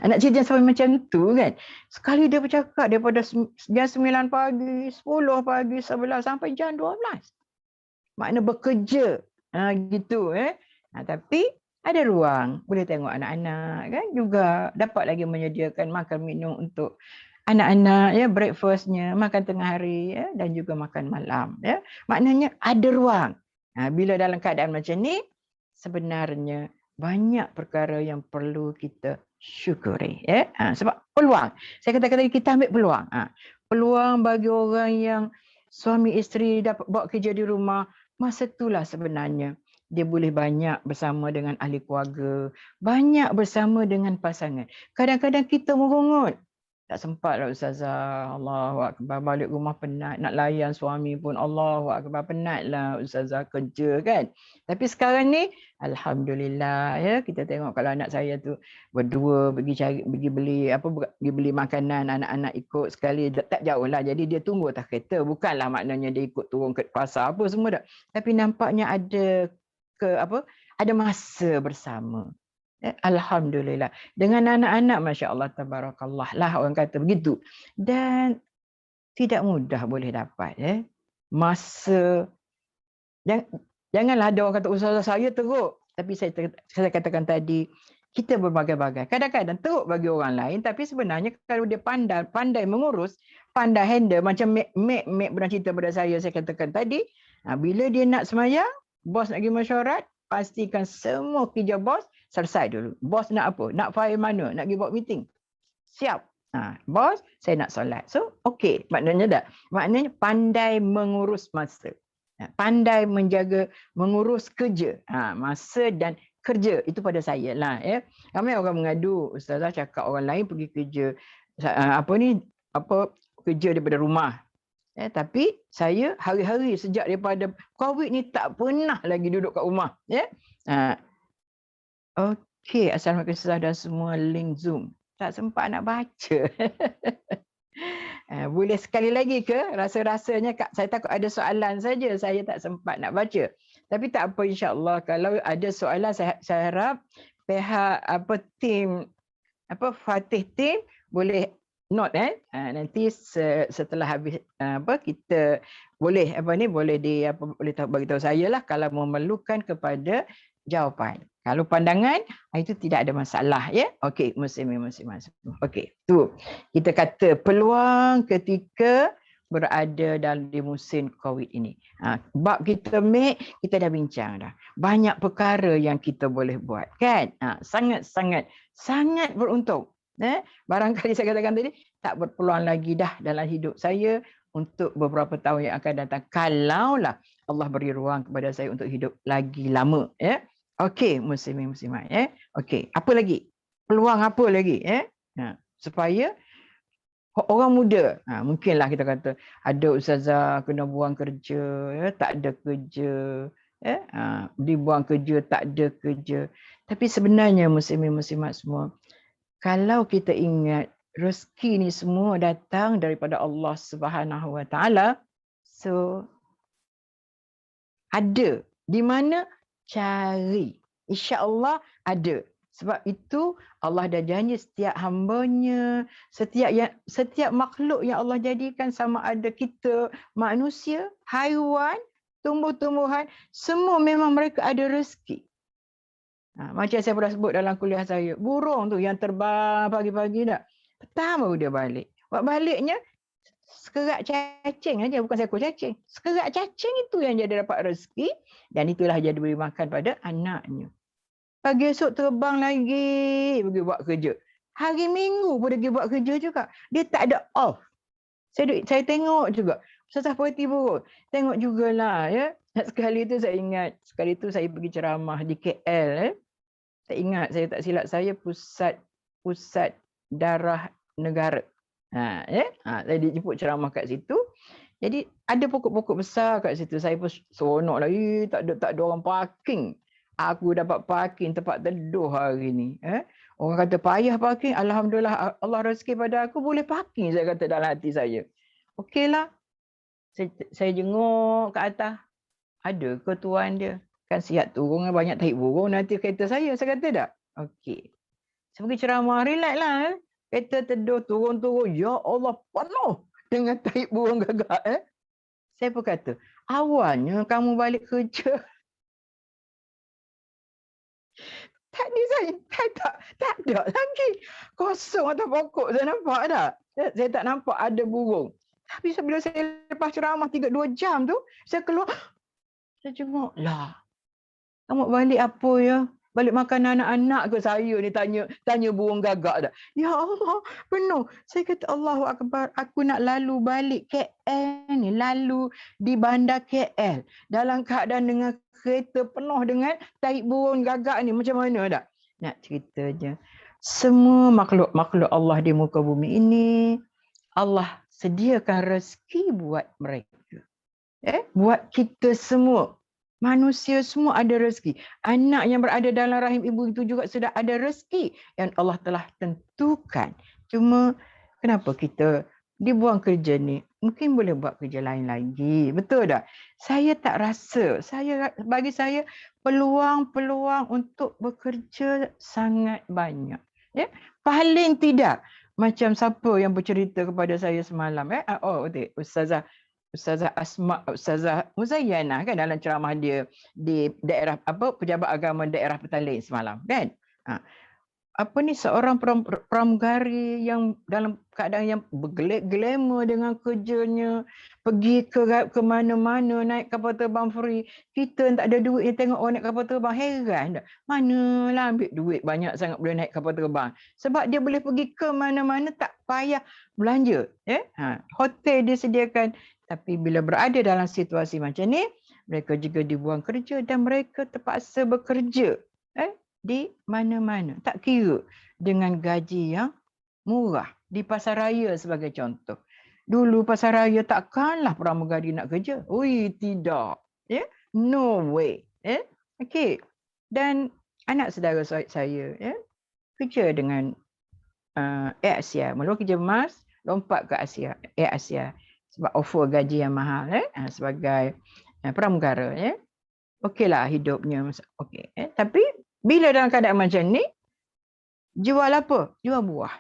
Anak cik jangan sampai macam tu kan. Sekali dia bercakap daripada jam 9 pagi, 10 pagi, 11 sampai jam 12. Makna bekerja. Gitu. Tapi ada ruang. Boleh tengok anak-anak kan. Juga dapat lagi menyediakan makan minum untuk anak-anak. Breakfastnya, makan tengah hari dan juga makan malam. Maknanya ada ruang. Bila dalam keadaan macam ni, sebenarnya banyak perkara yang perlu kita syukuri. Sebab peluang. Saya kata-kata kita ambil peluang. Peluang bagi orang yang suami isteri dapat buat kerja di rumah, masa itulah sebenarnya dia boleh banyak bersama dengan ahli keluarga, banyak bersama dengan pasangan. Kadang-kadang kita merungut. Tak sempat lah Ustazah, Allahu Akbar, balik rumah penat, nak layan suami pun Allahu Akbar, penat lah Ustazah kerja kan. Tapi sekarang ni, Alhamdulillah kita tengok kalau anak saya tu berdua pergi beli makanan, anak-anak ikut sekali, tak jauh lah. Jadi dia tunggu atas kereta, bukanlah maknanya dia ikut turun ke pasar apa semua dah. Tapi nampaknya ada masa bersama. Alhamdulillah. Dengan anak-anak, Masya Allah, Tabarakallah lah orang kata begitu. Dan tidak mudah boleh dapat. Masa, janganlah ada orang kata, Ustazah saya teruk. Tapi saya katakan tadi, kita berbagai-bagai. Kadang-kadang teruk bagi orang lain, tapi sebenarnya kalau dia pandai mengurus, pandai handle, macam Mek pernah cerita pada saya katakan tadi, bila dia nak semayang, bos nak pergi mesyuarat, pastikan semua kerja bos selesai dulu. Bos nak apa? Nak file mana? Nak pergi buat meeting? Siap. Bos, saya nak solat. So, okey. Maknanya pandai mengurus masa. Pandai mengurus kerja. Masa dan kerja. Itu pada saya lah. Ramai orang mengadu, Ustazah cakap orang lain pergi kerja. Kerja daripada rumah. Tapi saya hari-hari sejak daripada COVID ni tak pernah lagi duduk kat rumah. Okey, Assalamualaikum Ustazah dan semua link Zoom. Tak sempat nak baca. Boleh sekali lagi ke? Rasa-rasanya saya takut ada soalan saja, saya tak sempat nak baca. Tapi tak apa, insya-Allah kalau ada soalan saya harap pihak tim Fatih team boleh note nanti setelah habis kita boleh bagi tahu saya lah kalau memerlukan kepada jawapan. Kalau pandangan itu tidak ada masalah Okey, muslimin. Okey, tu kita kata peluang ketika berada dalam di musim COVID ini. Bab kita kita dah bincang dah. Banyak perkara yang kita boleh buat kan? Sangat beruntung. Barangkali saya katakan tadi tak berpeluang lagi dah dalam hidup saya untuk beberapa tahun yang akan datang. Kalaulah Allah beri ruang kepada saya untuk hidup lagi lama. Okey, muslimin muslimat. Okey, apa lagi? Peluang apa lagi? Supaya orang muda, mungkinlah kita kata ada Ustazah kena buang kerja, tak ada kerja, dibuang kerja, tak ada kerja. Tapi sebenarnya muslimin muslimat semua, kalau kita ingat rezeki ni semua datang daripada Allah Subhanahu Wa Taala, so ada di mana cari, insya-Allah ada. Sebab itu Allah dah janji setiap hamba-Nya, setiap makhluk yang Allah jadikan, sama ada kita manusia, haiwan, tumbuh-tumbuhan, semua memang mereka ada rezeki. Macam saya pernah sebut dalam kuliah saya, burung tu yang terbang pagi-pagi dah, petang baru dia balik. Buat baliknya Sekerat cacing aja, bukan seekor cacing. Sekerat cacing itu yang dia dapat rezeki dan itulah dia diberi makan pada anaknya. Pagi esok terbang lagi pergi buat kerja. Hari Minggu pun dia pergi buat kerja juga. Dia tak ada off. Saya tengok juga. Ustazah Puati Buruk. Tengok jugalah. Ya. Sekali tu saya ingat. Sekali tu saya pergi ceramah di KL. Saya ingat, saya tak silap saya pusat darah negara. Saya dijemput ceramah kat situ. Jadi ada pokok-pokok besar kat situ. Saya pun seronok lah. Tak ada orang parking. Aku dapat parking tempat teduh hari ni. Orang kata payah parking. Alhamdulillah Allah rezeki pada aku boleh parking. Saya kata dalam hati saya. Okeylah. Saya jenguk ke atas. Ada ke tuan dia? Kan siap turun banyak tahi burung nanti kereta saya. Saya kata tak? Okey. Saya pergi ceramah. Relax lah. Kereta teduh turun-turun. Ya Allah penuh dengan tahi burung gagak. Saya pun kata, awalnya kamu balik kerja. Tadi saya tak ada lagi. Kosong atas pokok saya nampak tak? Saya tak nampak ada burung. Tapi bila saya lepas ceramah 3-2 jam tu, saya keluar. Saya jenguk lah. Kamu balik apa ya? Balik makan anak-anak ke saya ni tanya burung gagak dah. Ya Allah, penuh. Saya kata Allahu Akbar, aku nak lalu balik KL ni, lalu di bandar KL dalam keadaan dengan kereta penuh dengan tahi burung gagak ni, macam mana dah? Nak ceritanya, semua makhluk Allah di muka bumi ini Allah sediakan rezeki buat mereka. Buat kita semua. Manusia semua ada rezeki. Anak yang berada dalam rahim ibu itu juga sudah ada rezeki yang Allah telah tentukan. Cuma kenapa kita dibuang kerja ni? Mungkin boleh buat kerja lain lagi. Betul tak? Saya tak rasa. Bagi saya peluang-peluang untuk bekerja sangat banyak. Paling tidak macam siapa yang bercerita kepada saya semalam. Ustazah Asma, Ustazah Muzayyanah kan dalam ceramah dia di daerah pejabat agama daerah Petaling semalam kan. Seorang pramugari yang dalam keadaan yang bergelak-gelema dengan kerjanya, pergi ke mana-mana naik kapal terbang free. Kita tak ada duit ni tengok orang naik kapal terbang, heran tak? Manalah ambil duit banyak sangat boleh naik kapal terbang. Sebab dia boleh pergi ke mana-mana tak payah belanja. Hotel disediakan. Tapi bila berada dalam situasi macam ni, mereka juga dibuang kerja dan mereka terpaksa bekerja di mana-mana. Tak kira dengan gaji yang murah. Di Pasaraya sebagai contoh. Dulu Pasaraya takkanlah pramugari nak kerja. Ui, tidak. No way. Okey. Dan anak saudara saya kerja dengan Air Asia. Mula kerja emas, lompat ke Air Asia. Sebab offer gaji yang mahal sebagai pramugara. Okeylah hidupnya. Okey. Tapi bila dalam keadaan macam ni, jual apa? Jual buah.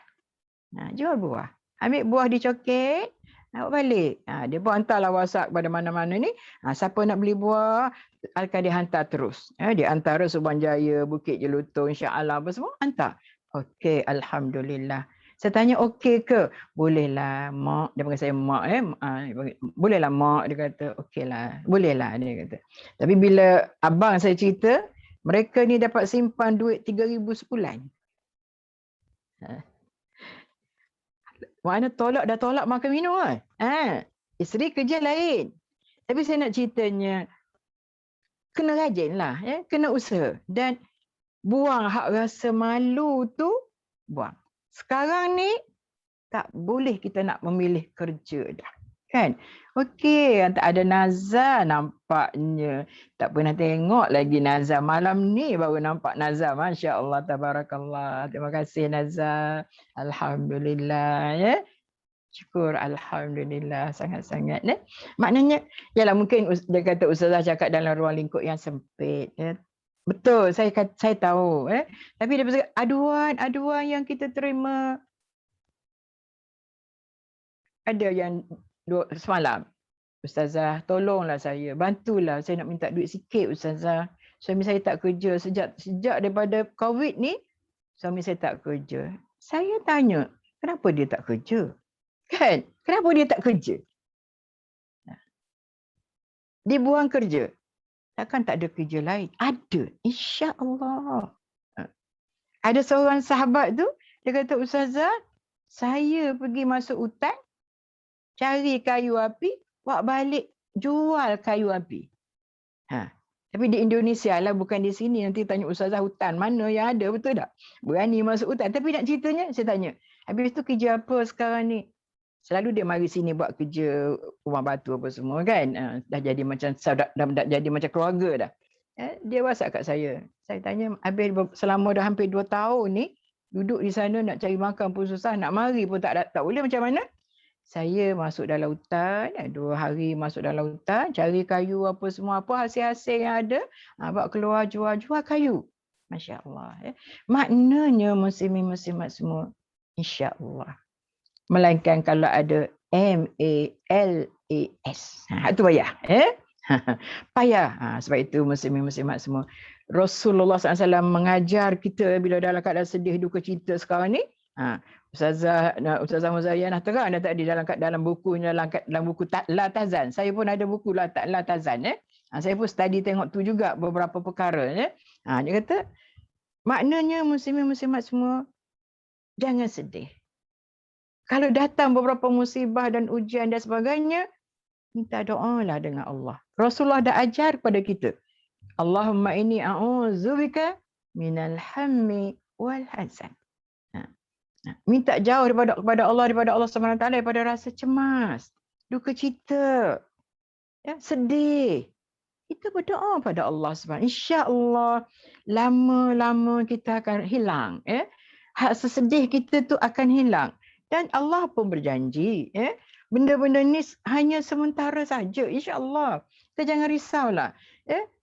Jual buah. Ambil buah dicoket, nak balik. Dia pun hantarlah WhatsApp pada mana-mana ni. Siapa nak beli buah, akan dihantar terus. Dia hantar Suruhanjaya, Bukit Jelutong, Shah Alam, apa semua, hantar. Okey, Alhamdulillah. Saya tanya okey ke? Bolehlah mak. Dia panggil saya mak. Bolehlah mak. Dia kata okeylah. Bolehlah dia kata. Tapi bila abang saya cerita, mereka ni dapat simpan duit 3,000 sebulan. Mana dah tolak makan minum kan? Isteri kerja lain. Tapi saya nak ceritanya, kena rajin lah. Kena usaha. Dan buang hak rasa malu tu, buang. Sekarang ni, tak boleh kita nak memilih kerja dah. Kan? Okey, tak ada nazar nampaknya. Tak pernah tengok lagi nazar. Malam ni baru nampak nazar. Masya Allah, tabarakallah. Terima kasih nazar. Alhamdulillah. Syukur, Alhamdulillah. Sangat-sangat. Maknanya, yalah mungkin dia kata Ustazah cakap dalam ruang lingkup yang sempit. Betul, saya tahu. Tapi daripada aduan yang kita terima, ada yang semalam, Ustazah tolonglah saya, bantulah saya nak minta duit sikit Ustazah. Suami saya tak kerja sejak daripada COVID ni, suami saya tak kerja. Saya tanya, kenapa dia tak kerja? Kan Kenapa dia tak kerja? Dia buang kerja. Takkan tak ada kerja lain? Ada, insya-Allah. Ada seorang sahabat tu, dia kata, Ustazah, saya pergi masuk hutan, cari kayu api, buat balik jual kayu api. Tapi di Indonesia lah, bukan di sini. Nanti tanya Ustazah, hutan mana yang ada, betul tak? Berani masuk hutan. Tapi nak ceritanya, saya tanya, habis tu kerja apa sekarang ni? Selalu dia mari sini buat kerja rumah batu apa semua kan. Dah jadi macam dah jadi macam keluarga dah. Dia WhatsApp kat saya. Saya tanya, habis selama dah hampir 2 tahun ni, duduk di sana nak cari makan pun susah, nak mari pun tak boleh, macam mana? Saya masuk dalam hutan, 2 hari masuk dalam hutan, cari kayu apa semua, apa hasil-hasil yang ada, bawa keluar jual kayu. Masya Allah. Maknanya muslimin-muslimat semua, insya Allah. Melainkan kalau ada MALAS. Itu payah. Payah. Sebab itu muslimin-muslimat semua. Rasulullah SAW mengajar kita bila dalam keadaan sedih, duka cita sekarang ni. Ustazah Muzayyana terang dah tadi dalam bukunya, dalam buku La Tazan. Saya pun ada buku La Tazan. Saya pun study tengok tu juga beberapa perkara. Dia kata, maknanya muslimin-muslimat semua, jangan sedih. Kalau datang beberapa musibah dan ujian dan sebagainya, minta doa lah dengan Allah. Rasulullah dah ajar kepada kita. Allahumma inni a'udzubika minal hammi wal hazan. Minta jauh kepada Allah SWT, daripada rasa cemas, duka cita, sedih. Kita berdoa pada Allah SWT. InsyaAllah lama-lama kita akan hilang. Rasa sedih kita tu akan hilang. Dan Allah pun berjanji, benda-benda ni hanya sementara saja, insya-Allah. Kita jangan risaulah.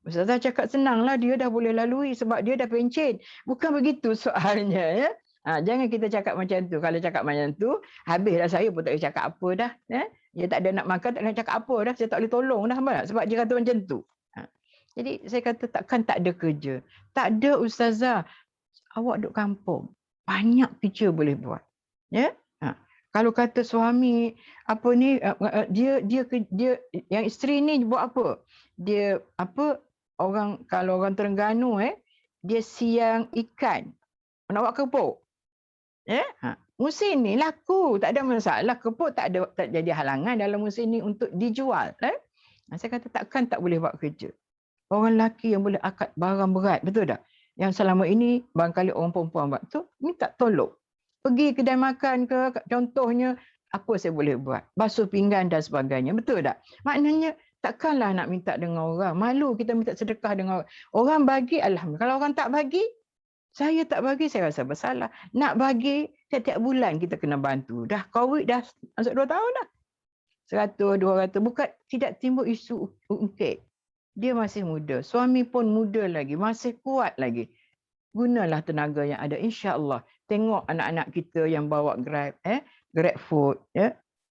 Ustazah cakap senanglah, dia dah boleh lalui sebab dia dah pencen. Bukan begitu soalnya. Jangan kita cakap macam tu. Kalau cakap macam tu, habislah saya pun tak boleh cakap apa dah. Dia tak ada nak makan, tak nak cakap apa dah. Saya tak boleh tolong dah. Sebab dia kata macam tu. Jadi saya kata takkan tak ada kerja. Tak ada ustazah. Awak duduk kampung. Banyak kerja boleh buat. Kalau kata suami apa ni, dia yang isteri ni buat apa? Dia kalau orang Terengganu dia siang ikan. Nak buat kepuk. Musim ni laku, tak ada masalah. Kepuk tak jadi halangan dalam musim ni untuk dijual. Saya kata takkan tak boleh buat kerja. Orang lelaki yang boleh akad barang berat, betul tak? Yang selama ini barangkali orang perempuan buat tu, minta tolong. Pergi kedai makan ke, contohnya, apa saya boleh buat? Basuh pinggan dan sebagainya. Betul tak? Maknanya, takkanlah nak minta dengan orang. Malu kita minta sedekah dengan orang. Orang bagi, alhamdulillah. Kalau orang tak bagi, saya tak bagi, saya rasa bersalah. Nak bagi, setiap bulan kita kena bantu. Dah COVID, dah masuk 2 tahun dah. 100, 200. Bukan tidak timbul isu ungkit. Dia masih muda. Suami pun muda lagi. Masih kuat lagi. Gunalah tenaga yang ada, insya-Allah. Tengok anak-anak kita yang bawa Grab, Grab food,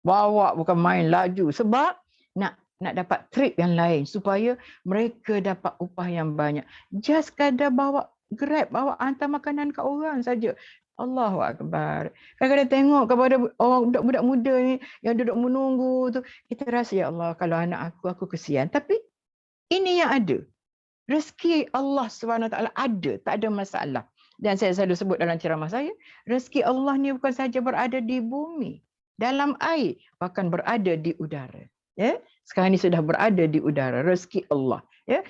bawa bukan main laju sebab nak dapat trip yang lain supaya mereka dapat upah yang banyak. Just sekadar bawa Grab, bawa hantar makanan ke orang saja. Allahu Akbar. Kadang-kadang tengok kepada orang budak-budak muda ni yang duduk menunggu tu, kita rasa ya Allah, kalau anak aku kesian. Tapi ini yang ada. Rezeki Allah SWT ada, tak ada masalah. Dan saya selalu sebut dalam ceramah saya, rezeki Allah ni bukan saja berada di bumi, dalam air, bahkan berada di udara. Sekarang ni sudah berada di udara, rezeki Allah.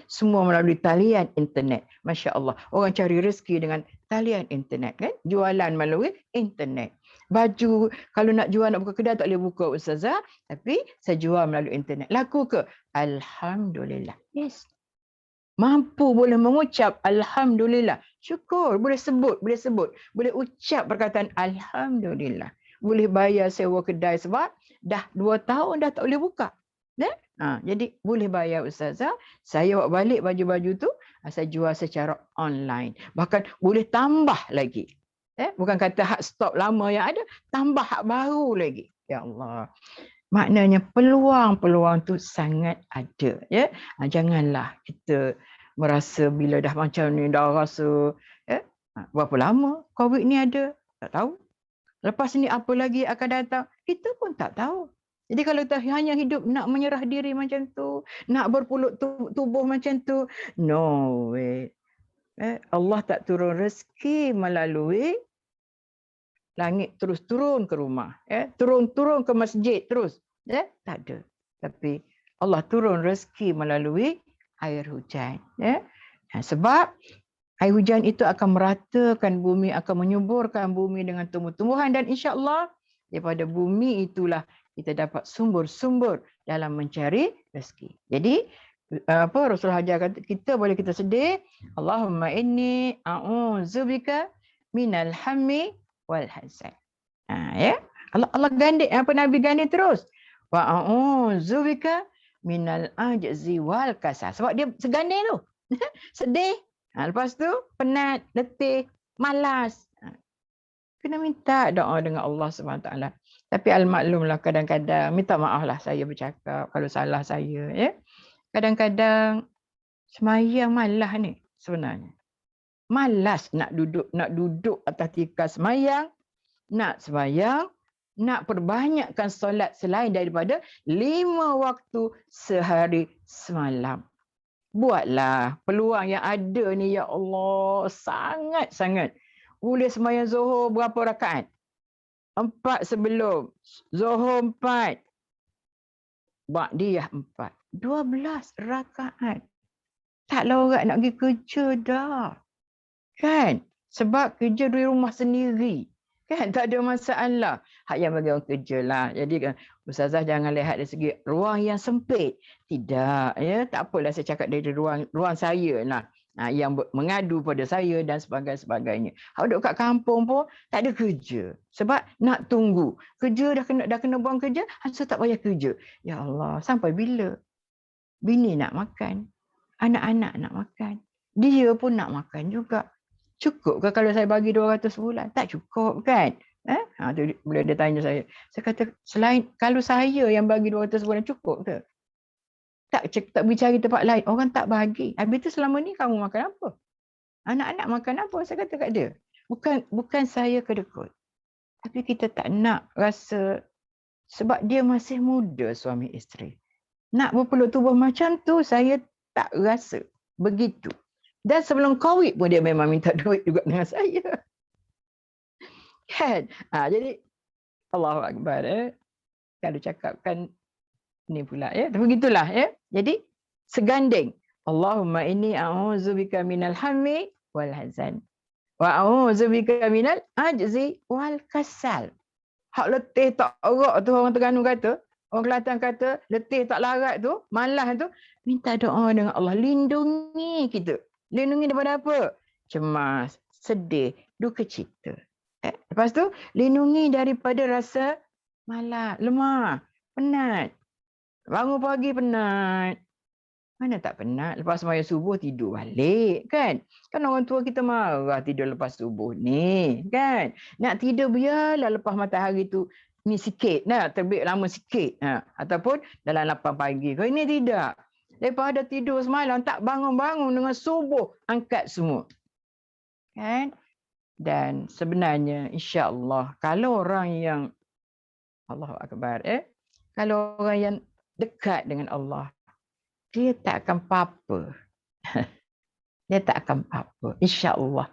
Semua melalui talian internet. Masya Allah. Orang cari rezeki dengan talian internet. Kan? Jualan melalui internet. Baju, kalau nak jual, nak buka kedai, tak boleh buka ustazah. Tapi saya jual melalui internet. Laku ke? Alhamdulillah. Yes. Mampu boleh mengucap Alhamdulillah. Syukur. Boleh sebut. Boleh ucap perkataan Alhamdulillah. Boleh bayar sewa kedai sebab dah 2 tahun dah tak boleh buka. Jadi boleh bayar ustazah. Saya bawa balik baju-baju tu. Saya jual secara online. Bahkan boleh tambah lagi. Bukan kata hak stok lama yang ada. Tambah hak baru lagi. Ya Allah. Maknanya peluang-peluang tu sangat ada. Janganlah kita merasa bila dah macam ni, dah rasa berapa lama COVID ni ada, tak tahu. Lepas ni apa lagi akan datang? Kita pun tak tahu. Jadi kalau kita hanya hidup nak menyerah diri macam tu, nak berpuluk tubuh macam tu, no way. Allah tak turun rezeki melalui langit terus turun ke rumah. Turun-turun ke masjid terus. Tak ada. Tapi Allah turun rezeki melalui air hujan. Sebab air hujan itu akan meratakan bumi, akan menyuburkan bumi dengan tumbuh-tumbuhan, dan insya-Allah daripada bumi itulah kita dapat sumber-sumber dalam mencari rezeki. Jadi Rasulullah ajar kita, boleh kita sedih, Allahumma inni a'udzubika minal hammi wal hazan. Allah ganding, Nabi ganding terus. Wa a'udzubika minal ajzi wal kasal. Sebab dia seganding tu. Sedih, lepas tu penat, letih, malas. Kena minta doa dengan Allah SWT. Tapi al-maklumlah, kadang-kadang minta maaf lah saya bercakap kalau salah saya. Kadang-kadang semayang malas ni sebenarnya. Malas nak duduk atas tikar semayang, nak semayang, nak perbanyakkan solat selain daripada 5 waktu sehari semalam. Buatlah peluang yang ada ni, ya Allah, sangat-sangat. Boleh sembahyang Zuhur berapa rakaat? 4 sebelum. Zuhur 4. Ba'diyah 4. 12 rakaat. Taklah orang nak pergi kerja dah. Kan? Sebab kerja di rumah sendiri. Kan? Tak ada masalah. Hak yang bagi orang kerja lah. Jadi Ustazah jangan lihat dari segi ruang yang sempit. Tidak. Tak apalah saya cakap dari ruang saya lah. Yang mengadu pada saya dan sebagainya. Hak duduk kat kampung pun tak ada kerja. Sebab nak tunggu. Kerja dah kena buang kerja. So tak payah kerja. Ya Allah, sampai bila? Bini nak makan. Anak-anak nak makan. Dia pun nak makan juga. Cukup ke kalau saya bagi 200 sebulan? Tak cukup kan? Bila dia tanya saya. Saya kata, selain kalau saya yang bagi 200 sebulan, cukup ke? Tak pergi cari tempat lain. Orang tak bagi. Habis tu selama ni kamu makan apa? Anak-anak makan apa? Saya kata kat dia. Bukan saya kedekut. Tapi kita tak nak rasa, sebab dia masih muda suami isteri. Nak berpeluk tubuh macam tu, saya tak rasa begitu. Dan sebelum kahwin pun dia memang minta duit juga dengan saya. Kan? Jadi Allahu Akbar. Kalau cakapkan ni pula tapi begitulah Jadi seganding. Allahumma inni a'udzubika minal hammi wal hazan. Wa a'udzubika minal ajzi wal kasal. Hak letih tak erak tu orang Terengganu kata, orang Kelantan kata letih tak larat tu, malas tu, minta doa dengan Allah, lindungi kita. Lindungi daripada apa? Cemas, sedih, duka cita. Lepas tu lindungi daripada rasa malas, lemah, penat. Bangun pagi penat. Mana tak penat? Lepas sembahyang subuh tidur balik kan? Kan orang tua kita marah tidur lepas subuh ni kan? Nak tidur biarlah lepas matahari tu ni sikit, terbit lama sikit. Ataupun dalam 8 pagi. Kalau ini tidak. Daripada tidur semalam tak bangun-bangun dengan subuh, angkat semua. Kan? Dan sebenarnya insya-Allah kalau orang yang Allahu Akbar kalau orang yang dekat dengan Allah, dia tak akan apa-apa. Dia tak akan apa-apa. InsyaAllah.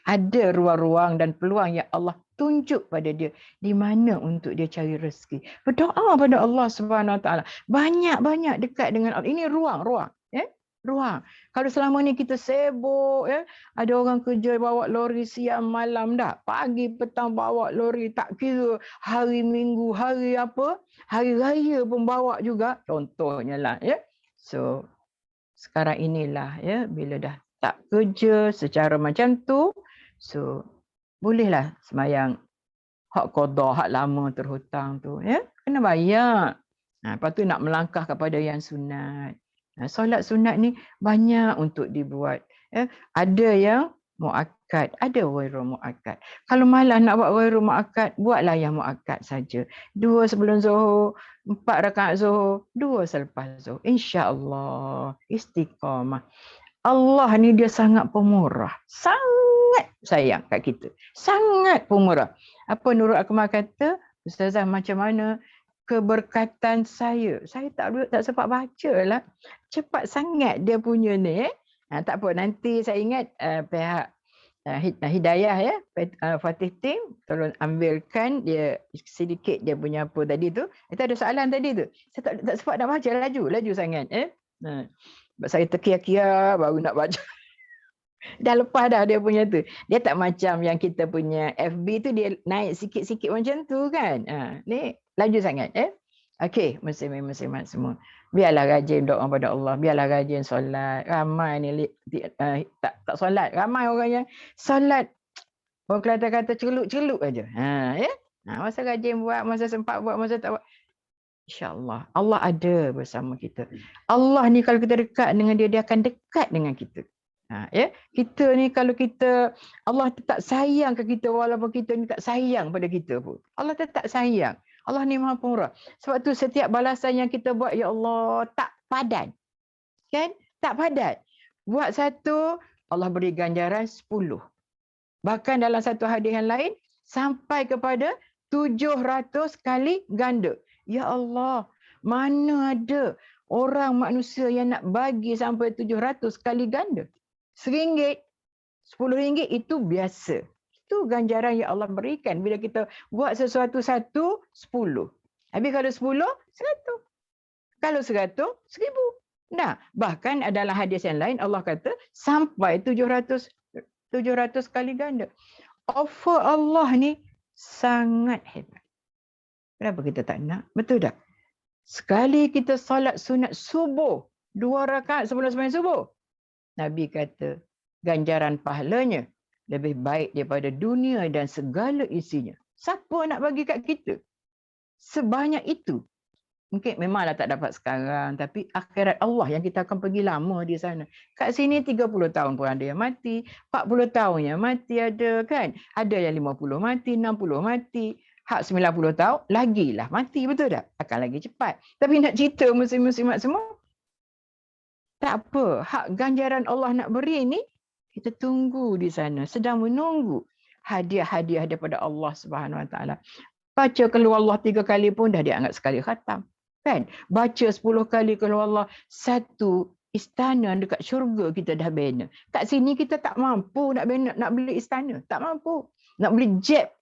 Ada ruang-ruang dan peluang yang Allah tunjuk pada dia. Di mana untuk dia cari rezeki. Berdoa pada Allah SWT. Banyak-banyak dekat dengan Allah. Ini ruang-ruang. Ruang. Kalau selama ni kita sibuk, ada orang kerja bawa lori siang malam dah. Pagi petang bawa lori, tak kira hari Minggu, hari apa, hari raya pun bawa juga. Contohnya lah. So, sekarang inilah bila dah tak kerja secara macam tu, so bolehlah sembahyang hak qada, hak lama terhutang tu. Kena bayar. Lepas tu nak melangkah kepada yang sunat. Solat sunat ni banyak untuk dibuat. Ada yang muakkad, ada ghairu muakkad. Kalau malas nak buat ghairu muakkad, buatlah yang muakkad saja. 2 sebelum Zuhur, 4 rakaat Zuhur, 2 selepas Zuhur. Insya-Allah istiqamah. Allah ni dia sangat pemurah. Sangat sayang kat kita. Sangat pemurah. Apa Nurul Akmal kata? Ustazah, macam mana keberkatan saya? Saya tak sempat baca lah. Cepat sangat dia punya ni. Tak apa, nanti saya ingat pihak Hidayah ya, Fatih Team, tolong ambilkan dia sedikit dia punya apa tadi tu. Itu ada soalan tadi tu. Saya tak sempat nak baca, laju sangat. Sebab saya terkia-kia baru nak baca. Dah lepas dah dia punya tu. Dia tak macam yang kita punya FB tu, dia naik sikit-sikit macam tu kan. Ni laju sangat. Okey, muslimat semua. Biarlah rajin doa pada Allah. Biarlah rajin solat. Ramai ni tak solat. Ramai orang yang solat. Orang Kelantan kata celuk-celuk aja. Masa rajin buat, masa sempat buat, masa tak buat. InsyaAllah. Allah ada bersama kita. Allah ni kalau kita dekat dengan dia, dia akan dekat dengan kita. Kita ni kalau kita, Allah tetap sayang ke kita walaupun kita ni tak sayang pada kita pun. Allah tetap sayang. Allah ni Maha Pemurah. Sebab tu setiap balasan yang kita buat, ya Allah, tak padan. Kan? Tak padan. Buat satu, Allah beri ganjaran 10. Bahkan dalam satu hadis yang lain, sampai kepada 700 kali ganda. Ya Allah, mana ada orang manusia yang nak bagi sampai 700 kali ganda? RM1, RM10 itu biasa. Itu ganjaran yang Allah berikan. Bila kita buat sesuatu 10. Habis kalau 10, 100. Kalau 100, 1000. Nah, bahkan dalam hadis yang lain Allah kata sampai 700 kali ganda. Offer Allah ni sangat hebat. Kenapa kita tak nak? Betul tak? Sekali kita solat sunat subuh, 2 rakaat sebelum sembahyang subuh, Nabi kata ganjaran pahalanya lebih baik daripada dunia dan segala isinya. Siapa nak bagi kat kita sebanyak itu? Mungkin memanglah tak dapat sekarang, tapi akhirat Allah yang kita akan pergi lama di sana. Kat sini 30 tahun pun ada yang mati, 40 tahun yang mati ada kan? Ada yang 50 mati, 60 mati. Hak 90 tahun, lagilah mati, betul tak? Akan lagi cepat. Tapi nak cerita muslim-muslimat semua, tak apa. Hak ganjaran Allah nak beri ni, kita tunggu di sana. Sedang menunggu hadiah-hadiah daripada Allah Subhanahu Wa Taala. Baca keluar Allah 3 kali pun dah dianggap sekali khatam. Kan? Baca 10 kali keluar Allah, satu istana dekat syurga kita dah bina. Kat sini kita tak mampu nak bina, nak beli istana. Tak mampu. Nak beli jet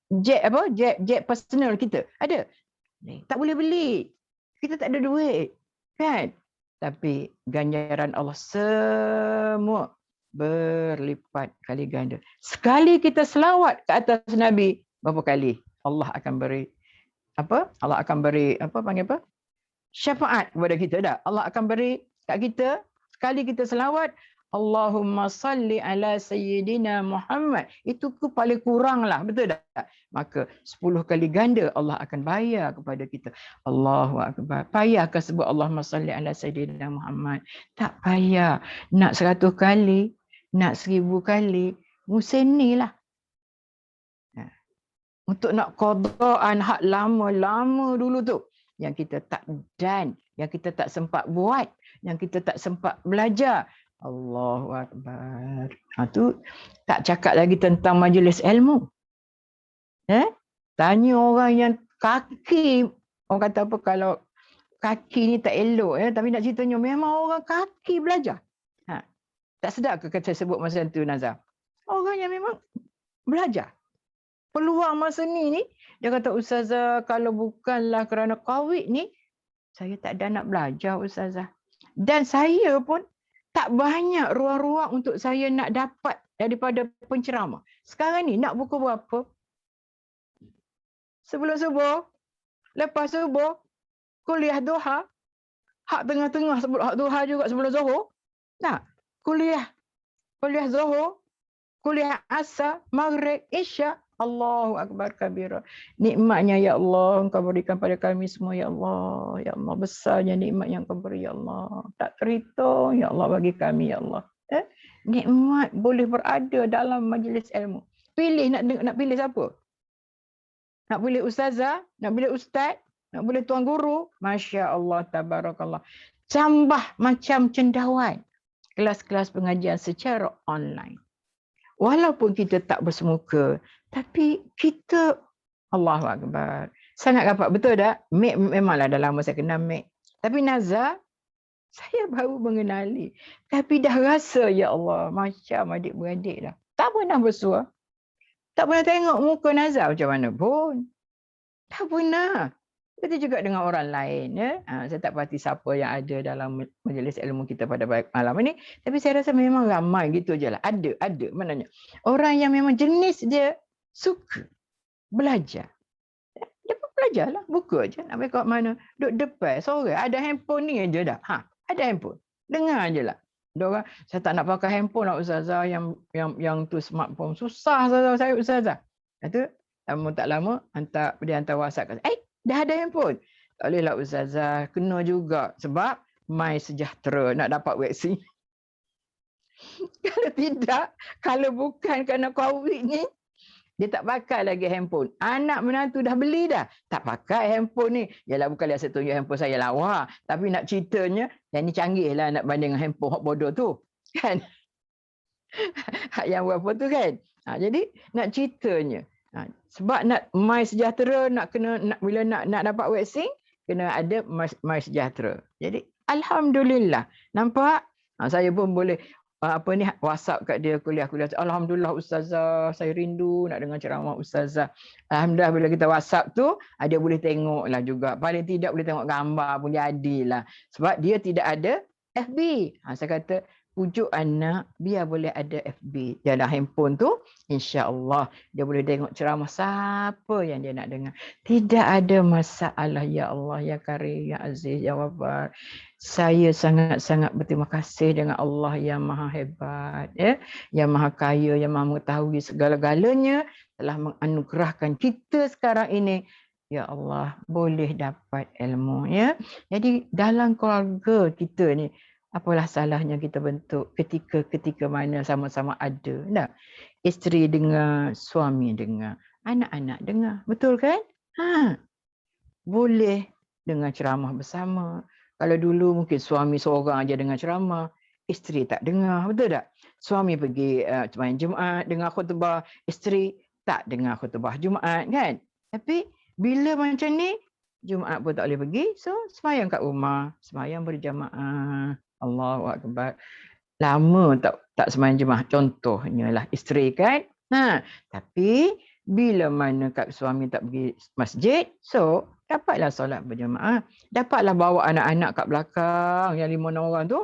personal kita. Ada? Tak boleh beli. Kita tak ada duit. Kan? Tapi ganjaran Allah semua berlipat kali ganda. Sekali kita selawat ke atas Nabi, berapa kali Allah akan beri Allah akan beri syafaat kepada kita dah. Allah akan beri kat kita sekali kita selawat, Allahumma salli ala sayyidina Muhammad. Itu paling kurang lah, betul tak? Maka 10 kali ganda Allah akan bayar kepada kita. Allahu Akbar. Payahkah sebut Allahumma salli ala sayyidina Muhammad? Tak payah. Nak 100 kali, nak 1000 kali, musim ni lah. Untuk nak qadaan hak lama-lama dulu tu, yang kita tak dan, yang kita tak sempat buat, yang kita tak sempat belajar. Allahu Akbar. Tu tak cakap lagi tentang majlis ilmu. Tanya orang yang kaki, orang kata apa kalau kaki ni tak elok, tapi nak ceritanya memang orang kaki belajar. Tak sedar ke kata sebut masa tu Nazar? Orang yang memang belajar. Peluang masa ni, dia kata Ustazah, kalau bukanlah kerana COVID ni, saya tak ada nak belajar Ustazah. Dan saya pun tak banyak ruang-ruang untuk saya nak dapat daripada penceramah. Sekarang ni nak buku berapa? Sebelum subuh, lepas subuh, kuliah duha, hak tengah-tengah sebut hak duha juga sebelum zuhur. Nah, kuliah zuhur, kuliah asar, maghrib, isya. Allahu Akbar kabira. Nikmatnya ya Allah Engkau berikan pada kami semua ya Allah. Ya Allah, besarnya nikmat yang Engkau beri ya Allah. Tak terhitung ya Allah bagi kami ya Allah. Nikmat boleh berada dalam majlis ilmu. Pilih nak pilih siapa? Nak pilih ustazah, nak pilih ustaz, nak pilih tuan guru. Masya Allah, tabarakallah. Tambah macam cendawan. kelas-kelas pengajian secara online. Walaupun kita tak bersemuka, tapi kita, Allahu Akbar, sangat rapat. Betul tak? Mek memanglah dah lama saya kenal Mek. Tapi Nazar, saya baru mengenali. Tapi dah rasa, ya Allah, macam adik-beradik dah. Tak pernah bersuara. Tak pernah tengok muka Nazar macam mana pun. Tak pernah. Begitu juga dengan orang lain. Ya? Saya tak pasti siapa yang ada dalam majlis ilmu kita pada malam ini. Tapi saya rasa memang ramai gitu je lah. Ada. Maknanya. Orang yang memang jenis dia suka belajar. Dia pun belajar lah. Buka je. Nak pergi kat mana. Duduk depan. Sore. Ada handphone ni je dah. Ada handphone. Dengar je lah. Diorang, saya tak nak pakai handphone lah Ustazah yang tu smartphone. Susah saya Ustazah. Itu lama tak lama dia hantar WhatsApp. Dah ada handphone. Tak boleh lah Ustazah. Kena juga. Sebab My Sejahtera nak dapat vaksin. Kalau tidak, kalau bukan kerana COVID ni, dia tak pakai lagi handphone. Anak menantu dah beli dah. Tak pakai handphone ni. Yalah bukanlah saya tunjuk handphone saya lawa. Tapi nak ceritanya, yang ni canggih lah nak banding dengan handphone hak bodoh tu. Kan? Hak yang berapa tu kan? Jadi nak ceritanya. Sebab nak My Sejahtera, bila nak dapat vaksin, kena ada My Sejahtera. Jadi alhamdulillah. Nampak? Saya pun boleh WhatsApp kat dia kuliah. Alhamdulillah Ustazah, saya rindu nak dengar ceramah Ustazah. Alhamdulillah bila kita WhatsApp tu, dia boleh tengok lah juga. Paling tidak boleh tengok gambar pun jadilah. Sebab dia tidak ada FB. Saya kata, pujuk anak biar boleh ada FB. Dalam handphone tu, insya-Allah dia boleh tengok ceramah siapa yang dia nak dengar. Tidak ada masalah, ya Allah, ya Karim, ya Aziz, ya Wahhab. Saya sangat-sangat berterima kasih dengan Allah yang Maha Hebat, ya, yang Maha Kaya, yang Maha Mengetahui segala-galanya telah menganugerahkan kita sekarang ini, ya Allah, boleh dapat ilmu, ya. Jadi dalam keluarga kita ni, apalah salahnya kita bentuk ketika mana sama-sama ada. Tak? Isteri dengar, suami dengar, anak-anak dengar. Betul kan? Boleh dengar ceramah bersama. Kalau dulu mungkin suami seorang aja dengar ceramah, isteri tak dengar. Betul tak? Suami pergi sembahyang Jumaat, dengar khutbah, isteri tak dengar khutbah Jumaat kan? Tapi bila macam ni, Jumaat pun tak boleh pergi. So, sembahyang kat rumah, sembahyang berjamaah. Allahu Akbar. Lama tak sembahyang jemaah. Contohnya lah isteri kan. Tapi bila mana kat suami tak pergi masjid, so dapatlah solat berjemaah. Dapatlah bawa anak-anak kat belakang yang 5-6 orang tu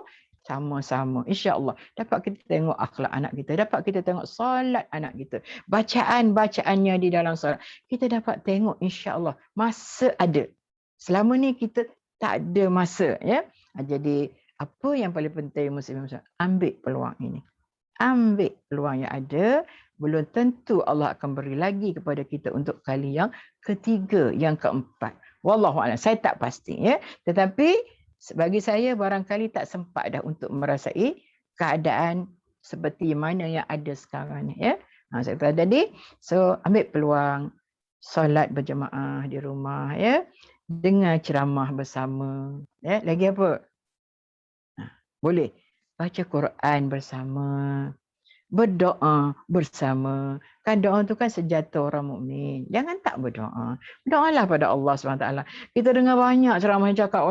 sama-sama. InsyaAllah dapat kita tengok akhlak anak kita. Dapat kita tengok solat anak kita. Bacaan-bacaannya di dalam solat. Kita dapat tengok insyaAllah. Masa ada. Selama ni kita tak ada masa. Ya. Jadi apa yang paling penting muslim, ambil peluang ini. Ambil peluang yang ada. Belum tentu Allah akan beri lagi kepada kita untuk kali yang ketiga, yang keempat. Wallahualam, saya tak pasti. Ya. Tetapi bagi saya barangkali tak sempat dah untuk merasai keadaan seperti mana yang ada sekarang ni. Ya. Saya kata tadi, so ambil peluang solat berjemaah di rumah. Ya. Dengar ceramah bersama. Ya. Lagi apa? Boleh baca Quran bersama, berdoa bersama. Kan doa tu kan senjata orang mukmin. Jangan tak berdoa. Berdoalah pada Allah SWT. Kita dengar banyak ceramah yang cakap,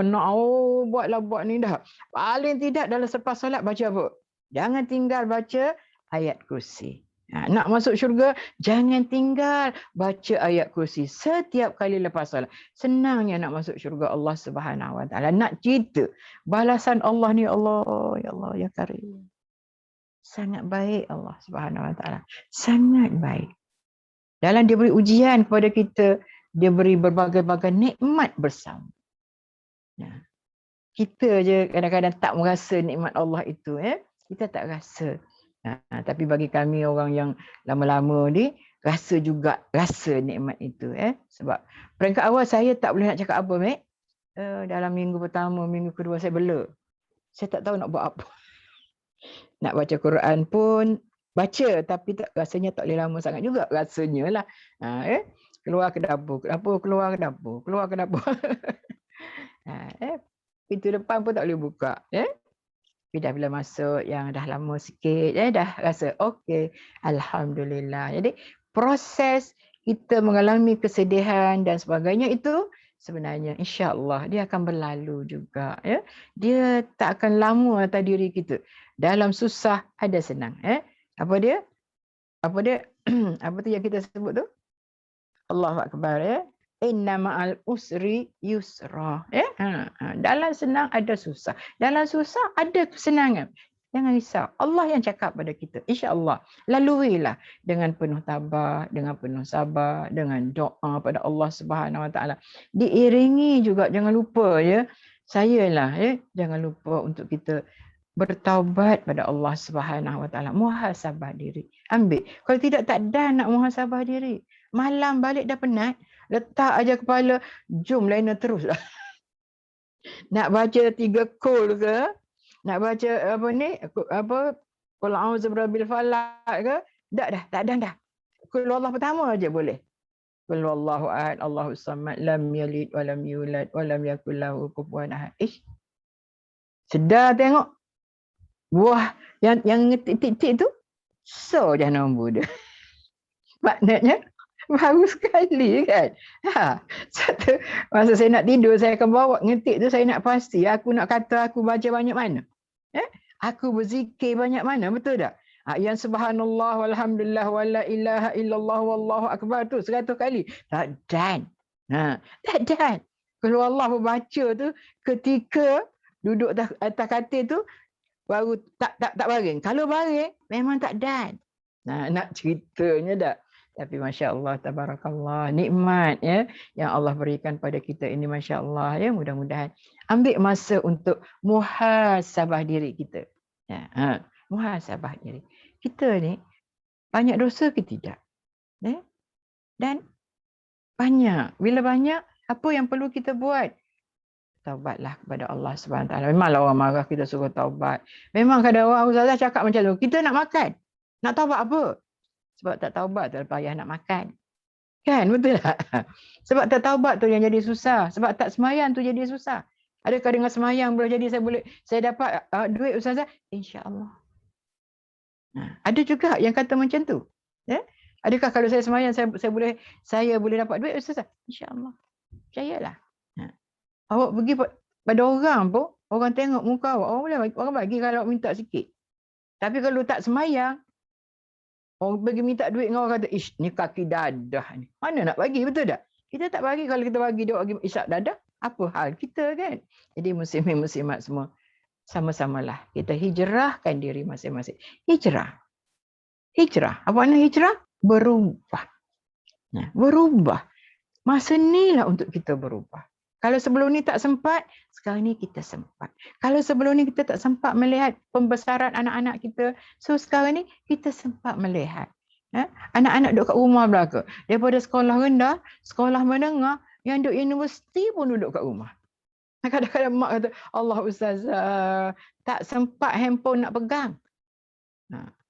buat ni dah. Paling tidak dalam selepas solat baca apa? Jangan tinggal baca ayat kursi. Nak masuk syurga, jangan tinggal baca ayat kursi setiap kali lepas solat. Senangnya nak masuk syurga Allah Subhanahu Wa Taala. Nak cerita balasan Allah ni, Allah, ya Karim. Sangat baik Allah Subhanahu Wa Taala. Sangat baik. Dalam dia beri ujian kepada kita, dia beri berbagai-bagai nikmat bersama. Kita je kadang-kadang tak merasa nikmat Allah itu. Kita tak rasa. Tapi bagi kami orang yang lama-lama ni, rasa nikmat itu. Sebab peringkat awal saya tak boleh nak cakap apa, Mek. Dalam minggu pertama, minggu kedua saya bela. Saya tak tahu nak buat apa. Nak baca Quran pun baca, tapi rasanya tak boleh lama sangat juga. Rasanya lah. Keluar ke dapur, keluar ke dapur. Pintu depan pun tak boleh buka. bila masuk yang dah lama sikit, dah rasa okey, alhamdulillah. Jadi proses kita mengalami kesedihan dan sebagainya itu sebenarnya insya-Allah dia akan berlalu juga, ya. Dia tak akan lama atas diri kita. Dalam susah ada senang, Apa dia? Apa dia? Apa tu yang kita sebut tu? Allahu akbar, ya. Inna ma'al usri yusra, ya. Dalam senang ada susah. Dalam susah ada kesenangan. Jangan risau. Allah yang cakap pada kita. InsyaAllah. Laluilah dengan penuh tabah, dengan penuh sabar, dengan doa pada Allah Subhanahu Wa Taala. Diiringi juga, jangan lupa, ya. Sayalah, ya. Jangan lupa untuk kita bertaubat pada Allah Subhanahu Wa Taala. Muhasabah diri. Ambil. Kalau tidak, tak ada nak muhasabah diri. Malam balik dah penat. Letak aja kepala. Jom liner terus lah. Nak baca 3 kul ke? Nak baca apa ni? Apa? Qul a'udzu birabbil falaq ke? Dah. Tak ada dah. Qul huwallahu pertama aja boleh. Qul huwallahu ahad, Allahus samad, lam yalid wa lam yulad wa lam yakul lahu kufuwan ahad. Sedar tengok. Buah yang titik-titik tu. So je nombor dia. Maknanya baru sekali kan. Satu masa saya nak tidur, saya akan bawa ngetik tu, saya nak pasti aku nak kata aku baca banyak mana. Aku berzikir banyak mana, betul tak? Yang subhanallah walhamdulillah wala ilaha illallah wallahu akbar tu 100 kali. Tak dan. Tak dan. Kalau Allah membaca tu ketika duduk atas katil tu baru tak baring. Kalau baring memang tak dan. Nak ceritanya dah. Tapi masya-Allah tabarakallah, nikmat, ya, yang Allah berikan pada kita ini, masya-Allah, ya. Mudah-mudahan ambil masa untuk muhasabah diri kita. Ya, muhasabah diri. Kita ni banyak dosa ke tidak? Ya? Dan banyak. Bila banyak, apa yang perlu kita buat? Taubatlah kepada Allah Subhanahu Taala. Memanglah orang marah kita suruh taubat. Memang kadang orang ustazah cakap macam tu. Kita nak makan. Nak taubat apa? Sebab tak taubat tu payah nak makan. Kan, betul tak? Sebab tak taubat tu yang jadi susah. Sebab tak semayang tu jadi susah. Adakah dengan semayang boleh jadi saya dapat duit ustazah? InsyaAllah. Ada juga yang kata macam tu. Ya? Adakah kalau saya semayang saya boleh dapat duit ustazah? InsyaAllah. Percayalah. Awak pergi pada orang pun, orang tengok muka awak, orang bagi kalau minta sikit. Tapi kalau tak semayang, orang pergi minta duit dengan orang kata, ish, ni kaki dadah ni. Mana nak bagi, betul tak? Kita tak bagi, kalau kita bagi dia bagi isyak dadah, apa hal kita kan? Jadi muslimin-muslimat semua, sama-samalah kita hijrahkan diri masing-masing. Hijrah. Apa makna hijrah? Berubah. Berubah. Masa ni lah untuk kita berubah. Kalau sebelum ni tak sempat, sekarang ni kita sempat. Kalau sebelum ni kita tak sempat melihat pembesaran anak-anak kita, so sekarang ni kita sempat melihat. Anak-anak duduk kat rumah belaka. Daripada sekolah rendah, sekolah menengah, yang duduk universiti pun duduk kat rumah. Kadang-kadang mak kata, Allah ustazah, tak sempat handphone nak pegang.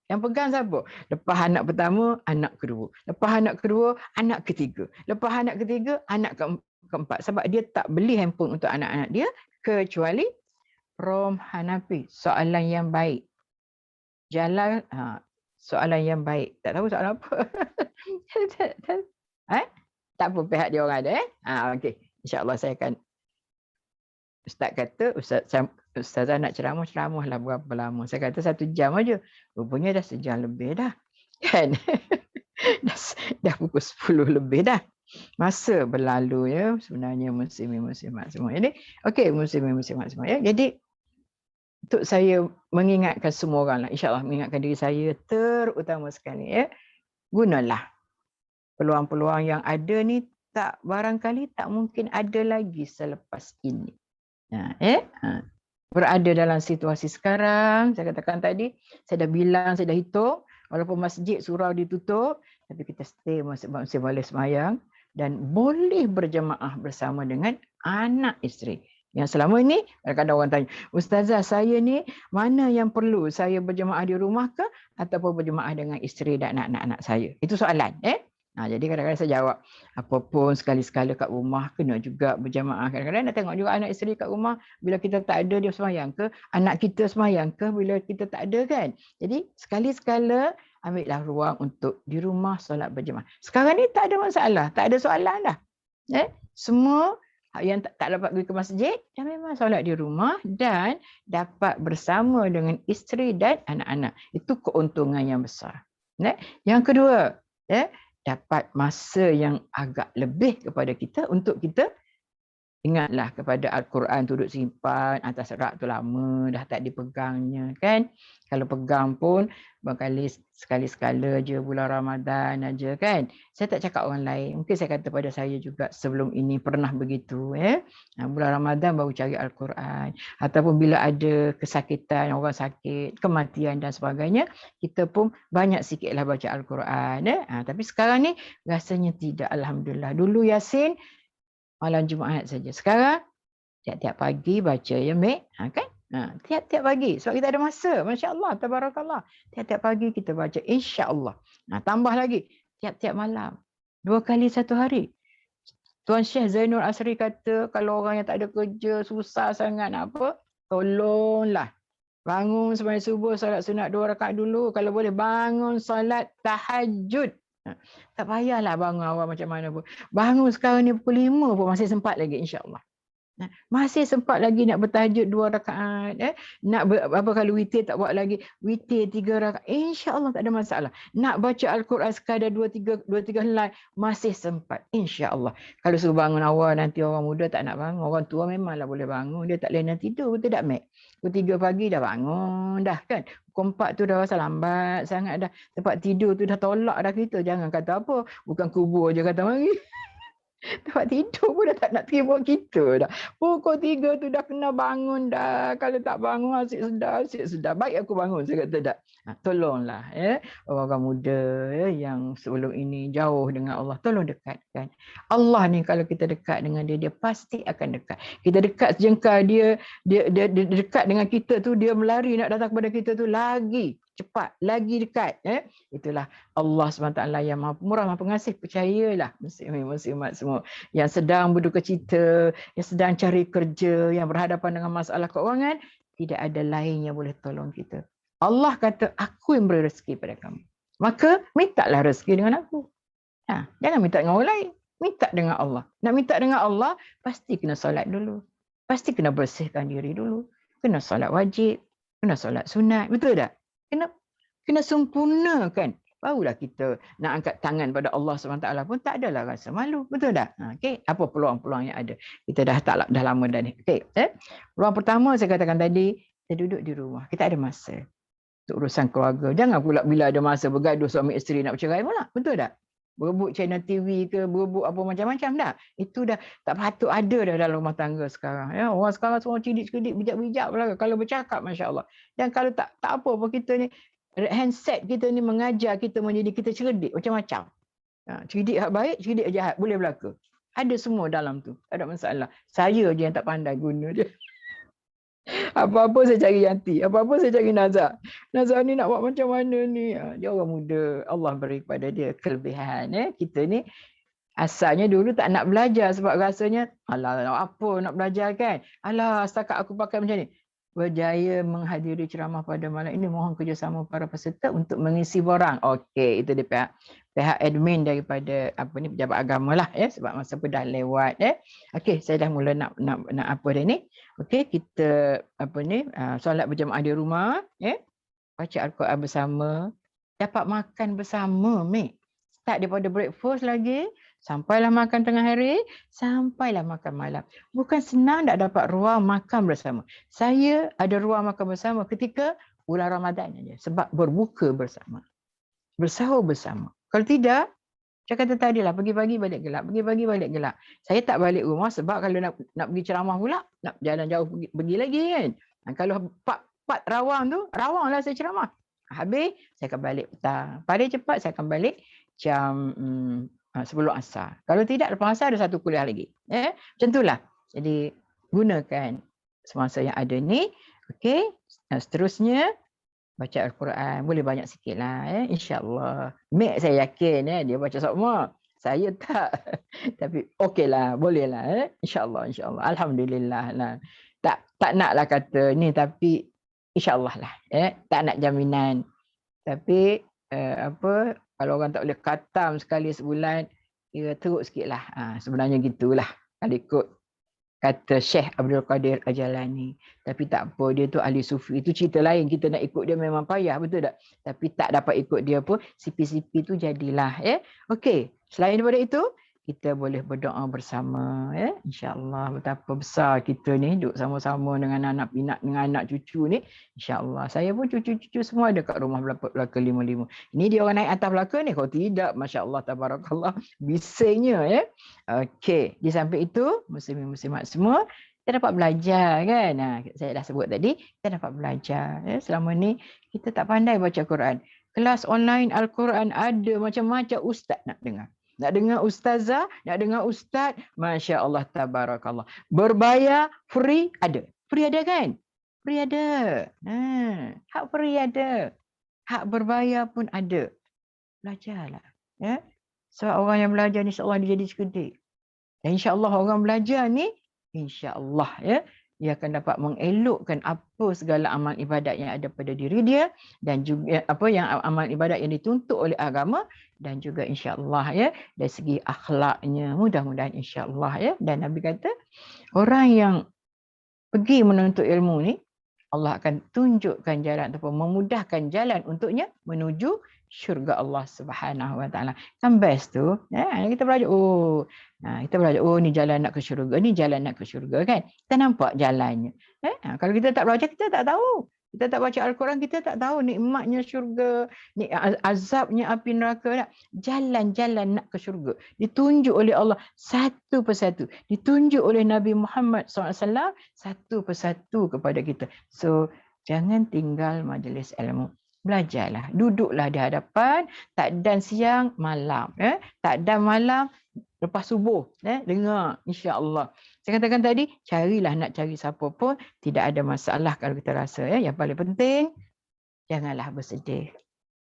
Yang pegang siapa? Lepas anak pertama, anak kedua. Lepas anak kedua, anak ketiga. Lepas anak ketiga, anak keempat. Sebab dia tak beli handphone untuk anak-anak dia kecuali from Hanafi. Soalan yang baik. Jalan, soalan yang baik. Tak tahu soalan apa. Tak apa, pihak dia orang ada. Okey. InsyaAllah saya akan. Ustaz kata, Ustazah nak ceramah lah berapa lama. Saya kata 1 jam aja. Rupanya dah 1 jam lebih dah. Kan? dah pukul 10 lebih dah. Masa berlalu, ya, sebenarnya muslimin-muslimat semua. Jadi, okey, muslimin-muslimat semua, ya. Jadi untuk saya mengingatkan semua orang lah, insya-Allah mengingatkan diri saya terutama sekali, ya. Gunalah peluang-peluang yang ada ni, barangkali tak mungkin ada lagi selepas ini. Berada dalam situasi sekarang, saya katakan tadi, saya dah bilang, saya dah hitung, walaupun masjid surau ditutup, tapi kita stay masih boleh semayang dan boleh berjemaah bersama dengan anak isteri. Yang selama ini, kadang-kadang orang tanya, Ustazah, saya ni mana yang perlu? Saya berjemaah di rumah ke ataupun berjemaah dengan isteri dan anak-anak saya? Itu soalan. Jadi kadang-kadang saya jawab, apa pun sekali-sekala kat rumah kena juga berjamaah. Kadang-kadang nak tengok juga anak isteri kat rumah, bila kita tak ada dia sembahyang ke, anak kita sembahyang ke bila kita tak ada kan. Jadi sekali-sekala ambillah ruang untuk di rumah solat berjamaah. Sekarang ni tak ada masalah, tak ada soalan dah. Semua yang tak dapat pergi ke masjid, dan memang solat di rumah dan dapat bersama dengan isteri dan anak-anak. Itu keuntungan yang besar. Yang kedua, dapat masa yang agak lebih kepada kita untuk kita ingatlah kepada Al-Quran tu duduk simpan atas rak tu lama dah tak dipegangnya kan. Kalau pegang pun barangkali sekali-sekala je bulan Ramadan aja kan. Saya tak cakap orang lain. Mungkin saya kata pada saya juga sebelum ini pernah begitu bulan Ramadan baru cari Al-Quran ataupun bila ada kesakitan, orang sakit, kematian dan sebagainya, kita pun banyak sikitlah baca Al-Quran tapi sekarang ni rasanya tidak, alhamdulillah. Dulu Yasin malam Jumaat saja. Sekarang tiap-tiap pagi baca ya Mek, kan? Tiap-tiap pagi sebab kita ada masa. Masya-Allah, tabarakallah. Tiap-tiap pagi kita baca insya-Allah. Tambah lagi tiap-tiap malam. 2 kali satu hari. Tuan Syekh Zainul Asri kata kalau orang yang tak ada kerja susah sangat nak apa, tolonglah bangun sembahyang subuh solat sunat 2 rakaat dulu, kalau boleh bangun solat tahajud. Tak payahlah bangun awal macam mana pun. Bangun sekarang ni pukul 5 pun masih sempat lagi insya-Allah. Masih sempat lagi nak bertahajud 2 rakaat nak kalau witir tak buat lagi witir 3 rakaat insya-Allah tak ada masalah. Nak baca Al-Quran sekadar 2-3 helai masih sempat insya-Allah. Kalau suruh bangun awal nanti orang muda tak nak bangun, orang tua memanglah boleh bangun, dia tak boleh nak tidur, betul tak Mek? Pukul 3 pagi dah bangun dah kan. Pukul 4 tu dah rasa lambat sangat dah. Tempat tidur tu dah tolak dah kita. Jangan kata apa, bukan kubur je kata mari. Tempat tidur pun dah tak nak terima kita dah. Pukul 3 tu dah kena bangun dah. Kalau tak bangun asyik sedar. Baik aku bangun, saya kata tak. Tolonglah orang-orang muda yang sebelum ini jauh dengan Allah. Tolong dekatkan. Allah ni kalau kita dekat dengan dia, dia pasti akan dekat. Kita dekat sejengkal dia dekat dengan kita tu, dia melari nak datang kepada kita tu lagi cepat, lagi dekat. Itulah Allah SWT yang Maha Murah, Maha Pengasih. Percayalah muslimat semua yang sedang berduka cita, yang sedang cari kerja, yang berhadapan dengan masalah keuangan, tidak ada lain yang boleh tolong kita. Allah kata, aku yang beri rezeki pada kamu. Maka mintalah rezeki dengan aku. Jangan minta dengan orang lain. Minta dengan Allah. Nak minta dengan Allah, pasti kena solat dulu. Pasti kena bersihkan diri dulu. Kena solat wajib. Kena solat sunat. Betul tak? Kena sempurnakan. Barulah kita nak angkat tangan pada Allah SWT pun tak adalah rasa malu. Betul tak? Okay. Apa peluang-peluang yang ada? Kita dah lama dah ni. Okay. Peluang pertama saya katakan tadi, kita duduk di rumah. Kita ada masa untuk urusan keluarga. Jangan pula bila ada masa bergaduh suami isteri nak bercerai pula. Betul tak? Berebut channel TV ke, berebut apa macam-macam dah. Itu dah tak patut ada dah dalam rumah tangga sekarang. Orang sekarang semua cidik-cidik, bijak-bijak pula kalau bercakap, masya-Allah. Dan kalau tak apa-apa kita ni, handset kita ni mengajar kita menjadi kita cerdik macam-macam. Cerdik hak baik, cerdik jahat, boleh berlaku. Ada semua dalam tu. Tak ada masalah. Saya je yang tak pandai guna je. Apa-apa saya cari Yanti. Apa-apa saya cari Nazar. Nazar ni nak buat macam mana ni? Dia orang muda. Allah beri kepada dia kelebihan. Kita ni asalnya dulu tak nak belajar sebab rasanya, alah apa nak belajar kan? Alah setakat aku pakai macam ni. Berjaya menghadiri ceramah pada malam ini, mohon kerjasama para peserta untuk mengisi borang. Okey, itu dia pihak admin daripada pejabat agama lah sebab masa pun dah lewat. Okey, saya dah mula nak apa dah ni. Okey, kita solat berjamaah di rumah, baca Al-Quran bersama, dapat makan bersama, Mek. Start daripada breakfast lagi, sampailah makan tengah hari, sampailah makan malam. Bukan senang tak dapat ruang makan bersama. Saya ada ruang makan bersama ketika bulan Ramadan saja sebab berbuka bersama. Bersahur bersama. Kalau tidak, saya kata tadilah pagi-pagi balik gelap, pagi-pagi balik gelap. Saya tak balik rumah sebab kalau nak pergi ceramah pula, nak jalan jauh pergi lagi kan. Kalau part rawanglah saya ceramah. Habis, saya akan balik petang. Paling cepat saya akan balik jam sebelum asar. Kalau tidak, lepas asar ada satu kuliah lagi. Macam itulah. Jadi, gunakan semasa yang ada ni. Okey. Seterusnya, baca Al-Quran. Boleh banyak sikit lah. InsyaAllah. Mek saya yakin dia baca semua. Saya tak. Tapi okey lah. Boleh lah. InsyaAllah. InsyaAllah. Alhamdulillah lah. Tak naklah kata ni, tapi insyaAllah lah. Tak nak jaminan. Tapi kalau orang tak boleh khatam sekali sebulan, dia teruk sikit lah. Sebenarnya gitulah. Kalau ikut kata Syekh Abdul Qadir Al-Jalani. Tapi tak apa, dia tu ahli sufi. Itu cerita lain. Kita nak ikut dia memang payah, betul tak? Tapi tak dapat ikut dia pun, sipi-sipi tu jadilah. Okey, selain daripada itu, kita boleh berdoa bersama. InsyaAllah betapa besar kita ni, duduk sama-sama dengan anak pinak, dengan anak cucu ni. InsyaAllah. Saya pun cucu-cucu semua ada kat rumah belaka 5-5. Ini dia orang naik atas belaka ni. Kalau tidak, Masya Allah, tabarakallah. Bisingnya. Okey, di samping itu, muslimin-muslimat semua, kita dapat belajar kan. Saya dah sebut tadi, kita dapat belajar. Selama ni, kita tak pandai baca Quran. Kelas online Al-Quran ada macam-macam ustaz nak dengar. Nak dengar ustazah, nak dengar ustaz, Masya Allah, tabarakallah. Berbayar, free ada. Free ada kan? Free ada. Hak free ada. Hak berbayar pun ada. Belajarlah. Sebab orang yang belajar ni insya-Allah dia jadi sekedik. Dan insya-Allah orang belajar ni insya-Allah dia akan dapat mengelokkan apa segala amal ibadat yang ada pada diri dia, dan juga yang amal ibadat yang dituntut oleh agama, dan juga insya-Allah dari segi akhlaknya, mudah-mudahan insya-Allah dan Nabi kata orang yang pergi menuntut ilmu ni, Allah akan tunjukkan jalan ataupun memudahkan jalan untuknya menuju syurga Allah Subhanahu Wa Taala. Kan best tu. Kita belajar, kita belajar, ni jalan nak ke syurga, ni jalan nak ke syurga kan. Kita nampak jalannya. Kalau kita tak belajar, kita tak tahu. Kita tak baca Al-Quran, kita tak tahu nikmatnya syurga, azabnya api neraka. Jalan-jalan nak ke syurga ditunjuk oleh Allah satu persatu. Ditunjuk oleh Nabi Muhammad SAW satu persatu kepada kita. So, jangan tinggal majlis ilmu. Belajarlah, duduklah di hadapan, tak dan siang, malam. Tak dan malam, lepas subuh. Dengar, insya-Allah. Saya katakan tadi, carilah, nak cari siapa pun, tidak ada masalah kalau kita rasa. Yang paling penting, janganlah bersedih.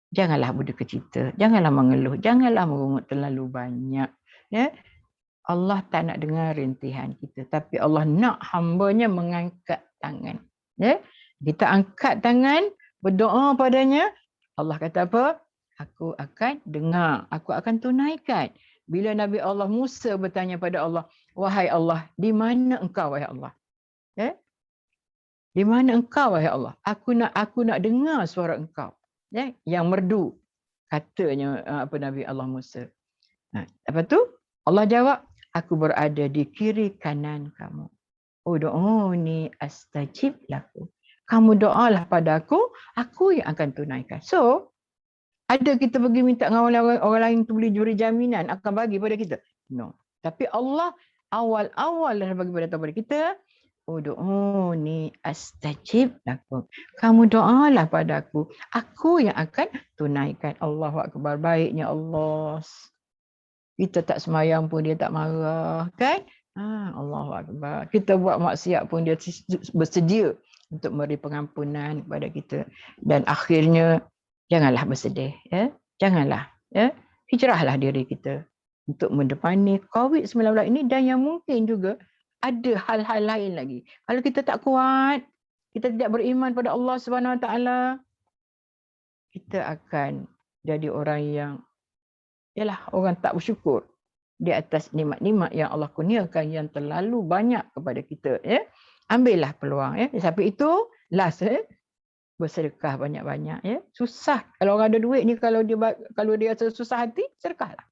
Janganlah berduka cita. Janganlah mengeluh. Janganlah merungut terlalu banyak. Allah tak nak dengar rintihan kita. Tapi Allah nak hamba-Nya mengangkat tangan. Kita angkat tangan, berdoa padanya, Allah kata apa? Aku akan dengar, aku akan tunaikan. Bila Nabi Allah Musa bertanya pada Allah, wahai Allah, di mana engkau wahai Allah? Di mana engkau wahai Allah? Aku nak dengar suara engkau. Yang merdu, katanya Nabi Allah Musa. Lepas tu Allah jawab, aku berada di kiri kanan kamu. Ud'uni astajib lakum. Kamu doalah pada aku yang akan tunaikan. So, ada kita pergi minta dengan orang lain tu boleh juri jaminan akan bagi pada kita? No. Tapi Allah awal-awal dah bagi pada kita, ud'uni astajib lakum. Kamu doalah pada aku yang akan tunaikan. Allahu Akbar. Baiknya Allah. Kita tak semayang pun dia tak marah, kan? Allahu Akbar. Kita buat maksiat pun dia bersedia untuk memberi pengampunan kepada kita. Dan akhirnya, janganlah bersedih. Janganlah. Hijrahlah diri kita untuk mendepani COVID-19 ini, dan yang mungkin juga ada hal-hal lain lagi. Kalau kita tak kuat, kita tidak beriman pada Allah Subhanahu Wa Taala, kita akan jadi orang yang orang tak bersyukur di atas nikmat-nikmat yang Allah kurniakan yang terlalu banyak kepada kita. Ambillah peluang. Sampai itu, last, bersedekah banyak-banyak. Susah. Kalau orang ada duit ni, kalau dia rasa susah hati, sedekahlah.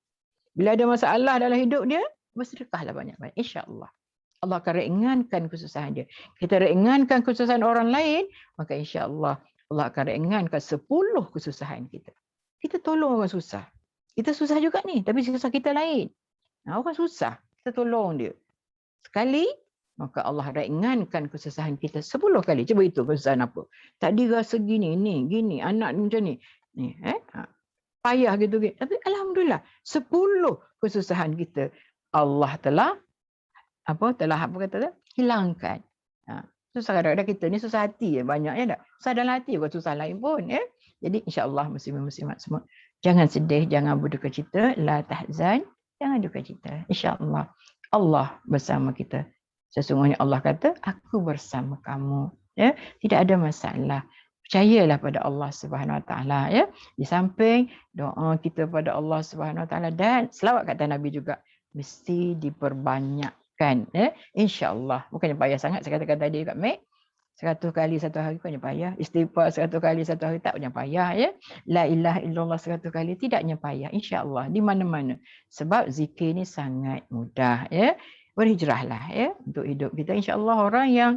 Bila ada masalah dalam hidup dia, bersedekahlah banyak-banyak. InsyaAllah. Allah akan ringankan kesusahan dia. Kita ringankan kesusahan orang lain, maka insyaAllah Allah akan ringankan 10 kesusahan kita. Kita tolong orang susah. Kita susah juga ni, tapi susah kita lain. Orang susah, kita tolong dia. Sekali, maka Allah ringankan kesusahan kita 10 kali. Cuba itu kesusahan apa? Tak dirasa gini, anak macam ni. Payah gitu. Tapi alhamdulillah, 10 kesusahan kita Allah telah hilangkan. Susah kadang-kadang kita ni susah hati banyak ya tak? Susah dalam hati bukan susah lain pun ya. Jadi insya-Allah muslimin-muslimat semua jangan sedih, jangan berduka cita, la tahzan, jangan duka cita. Insya-Allah Allah bersama kita. Sesungguhnya Allah kata, aku bersama kamu. Ya, tidak ada masalah. Percayalah pada Allah Subhanahu Wa Taala ya. Di samping doa kita pada Allah Subhanahu Wa Taala dan selawat kata Nabi juga mesti diperbanyakkan ya. Insya-Allah. Bukannya payah sangat saya katakan tadi kat Mek. 100 kali satu hari bukannya payah. Istighfar 100 kali satu hari tak punya payah ya. La ilaha illallah 100 kali tidaknya payah. Insya-Allah di mana-mana. Sebab zikir ni sangat mudah ya. Berhijrahlah ya untuk hidup kita. Insya-Allah orang yang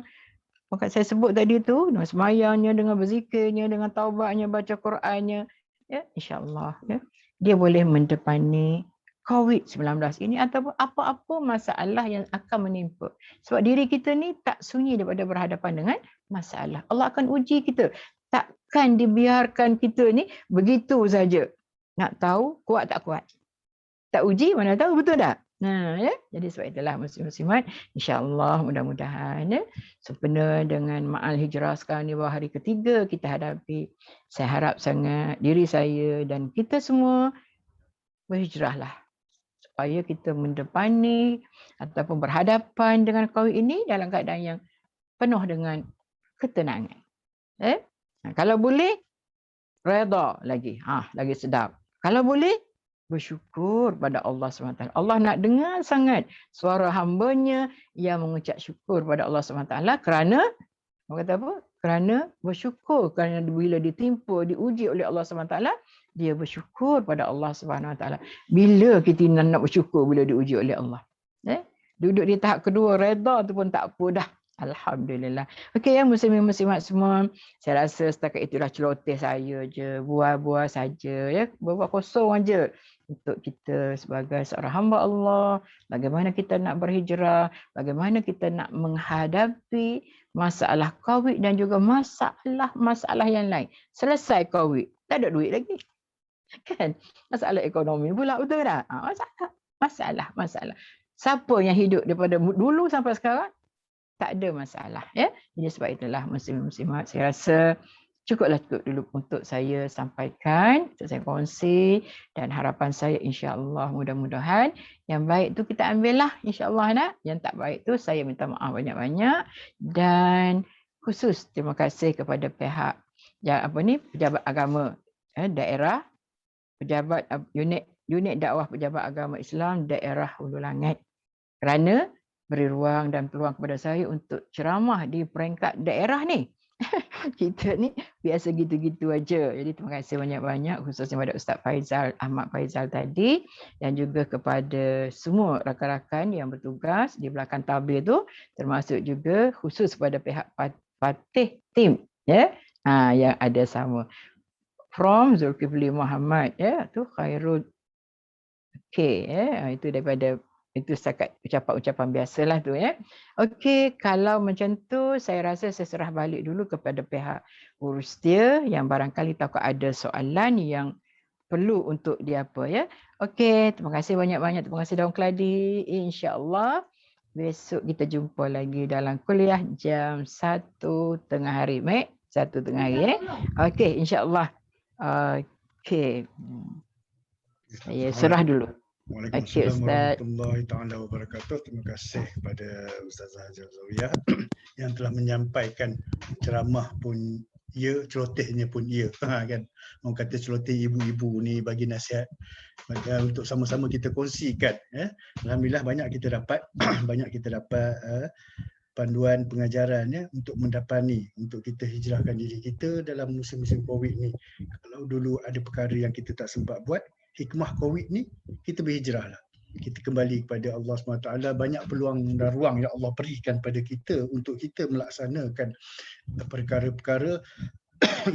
saya sebut tadi tu dengan semayangnya, dengan berzikirnya, dengan taubatnya, baca Qurannya ya insya-Allah ya. Dia boleh mendepani COVID-19 ini ataupun apa-apa masalah yang akan menimpa. Sebab diri kita ni tak sunyi daripada berhadapan dengan masalah. Allah akan uji kita. Takkan dibiarkan kita ni begitu saja. Nak tahu kuat tak kuat. Tak uji mana tahu betul tak? Nah, ya. Jadi sebab itulah muslim-muslimat, insya-Allah mudah-mudahan ya sempena dengan Ma'al Hijrah sekarang ni hari ketiga kita hadapi. Saya harap sangat diri saya dan kita semua berhijrahlah supaya kita mendepani ataupun berhadapan dengan COVID ini dalam keadaan yang penuh dengan ketenangan. Kalau boleh, redha lagi. Lagi sedap. Kalau boleh, bersyukur pada Allah SWT. Allah nak dengar sangat suara hamba-Nya yang mengucap syukur pada Allah SWT kerana, orang kata apa? Kerana bersyukur. Kerana bila ditimpa, diuji oleh Allah SWT, dia bersyukur pada Allah SWT. Bila kita nak bersyukur bila diuji oleh Allah? Duduk di tahap kedua, redha tu pun tak apa dah. Alhamdulillah. Okey ya muslimin muslimat semua. Saya rasa setakat itulah celoteh saya je. Buah-buah saja ya. Buah-buah kosong aja untuk kita sebagai seorang hamba Allah. Bagaimana kita nak berhijrah. Bagaimana kita nak menghadapi masalah COVID dan juga masalah yang lain. Selesai COVID. Tak ada duit lagi. Kan? Masalah ekonomi pula betul tak? Masalah. Siapa yang hidup daripada dulu sampai sekarang? Tak ada masalah ya. Jadi sebab itulah muslim-muslimat saya rasa cukup dulu untuk saya sampaikan, untuk saya kongsi dan harapan saya insya-Allah mudah-mudahan yang baik tu kita ambillah insya-Allah nak. Yang tak baik tu saya minta maaf banyak-banyak dan khusus terima kasih kepada pihak pejabat agama daerah, pejabat unit dakwah pejabat agama Islam daerah Hulu Langat kerana beri ruang dan peluang kepada saya untuk ceramah di peringkat daerah ni. Kita ni biasa gitu-gitu aja. Jadi terima kasih banyak-banyak khususnya kepada Ustaz Ahmad Faizal tadi dan juga kepada semua rakan-rakan yang bertugas di belakang tabir tu termasuk juga khusus kepada pihak Fatih Tim ya. Yang ada sama. From Zulkifli Muhammad ya tu Khairul itu daripada itu setakat ucapan-ucapan biasalah tu ya. Okey, kalau macam tu saya rasa saya serah balik dulu kepada pihak urus dia yang barangkali takut ada soalan yang perlu untuk dia apa ya. Okey, terima kasih banyak-banyak. Terima kasih Daun Keladi. Insya-Allah besok kita jumpa lagi dalam kuliah jam 1:30 hari. Mek, 1:30 hari Okey, insya-Allah. Okey. Saya serah dulu. Waalaikumsalam warahmatullahi taala wabarakatuh. Terima kasih kepada Ustazah Hajar Zawiyah yang telah menyampaikan ceramah pun ya, celotehnya pun ya. Kan orang kata celoteh ibu-ibu ni bagi nasihat untuk sama-sama kita kongsikan Alhamdulillah banyak kita dapat panduan pengajaran untuk mendapati untuk kita hijrahkan diri kita dalam musim-musim COVID ni. Kalau dulu ada perkara yang kita tak sempat buat, hikmah COVID ni kita berhijrahlah. Kita kembali kepada Allah SWT. Banyak peluang dan ruang yang Allah berikan pada kita untuk kita melaksanakan perkara-perkara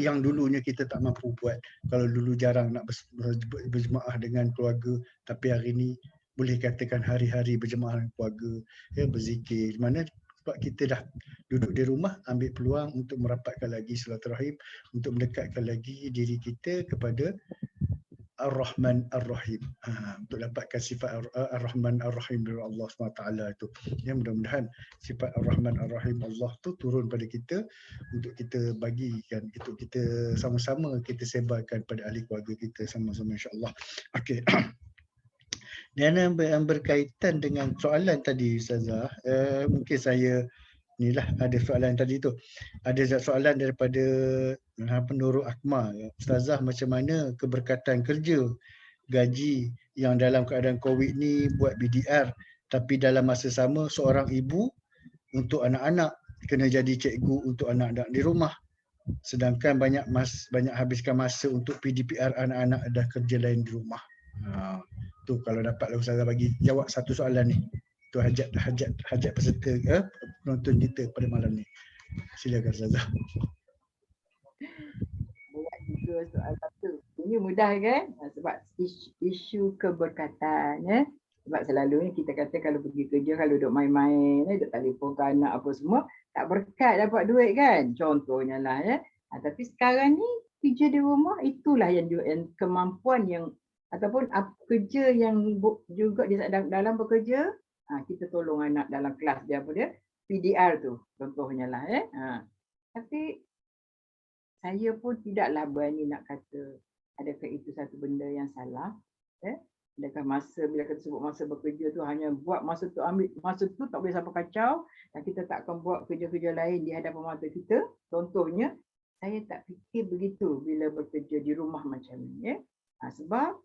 yang dulunya kita tak mampu buat. Kalau dulu jarang nak berjemaah dengan keluarga, tapi hari ni boleh katakan hari-hari berjemaah dengan keluarga, berzikir. Mana sebab kita dah duduk di rumah, ambil peluang untuk merapatkan lagi silaturahim, untuk mendekatkan lagi diri kita kepada Ar-Rahman Ar-Rahim. Untuk dapatkan sifat Ar-Rahman Ar-Rahim dari Allah SWT itu. Ya, mudah-mudahan sifat Ar-Rahman Ar-Rahim Allah tu turun pada kita untuk kita bagikan, untuk kita sama-sama kita sebarkan pada ahli keluarga kita sama-sama, insya-Allah. Okey. Dan yang berkaitan dengan soalan tadi Ustazah, mungkin saya inilah ada soalan tadi tu. Ada soalan daripada penurut Akmal. Ustazah, macam mana keberkatan kerja gaji yang dalam keadaan COVID ni buat BDR, tapi dalam masa sama seorang ibu untuk anak-anak kena jadi cikgu untuk anak-anak di rumah. Sedangkan banyak habiskan masa untuk PDPR anak-anak dah kerja lain di rumah. Tu kalau dapatlah Ustazah bagi jawab satu soalan ni. Tu hajat peserta penonton kita pada malam ni. Silakan Ustazah. Banyak juga soal satu. Ini mudah kan? Sebab isu keberkatan. Sebab selalunya kita kata kalau pergi kerja, kalau duduk main-main, duduk telefon ke anak apa semua, tak berkat dapat duit kan? Contohnya lah. Tapi sekarang ni kerja di rumah, itulah yang kemampuan yang ataupun kerja yang juga dalam bekerja, kita tolong anak dalam kelas dia apa dia? PDR tu contohnya lah. Tapi saya pun tidaklah berani nak kata adakah itu satu benda yang salah. Adakah bila kita sebut masa bekerja tu hanya buat masa tu, ambil masa tu tak boleh sampai kacau dan kita tak akan buat kerja-kerja lain di hadapan mata kita. Contohnya, saya tak fikir begitu bila bekerja di rumah macam ni. Sebab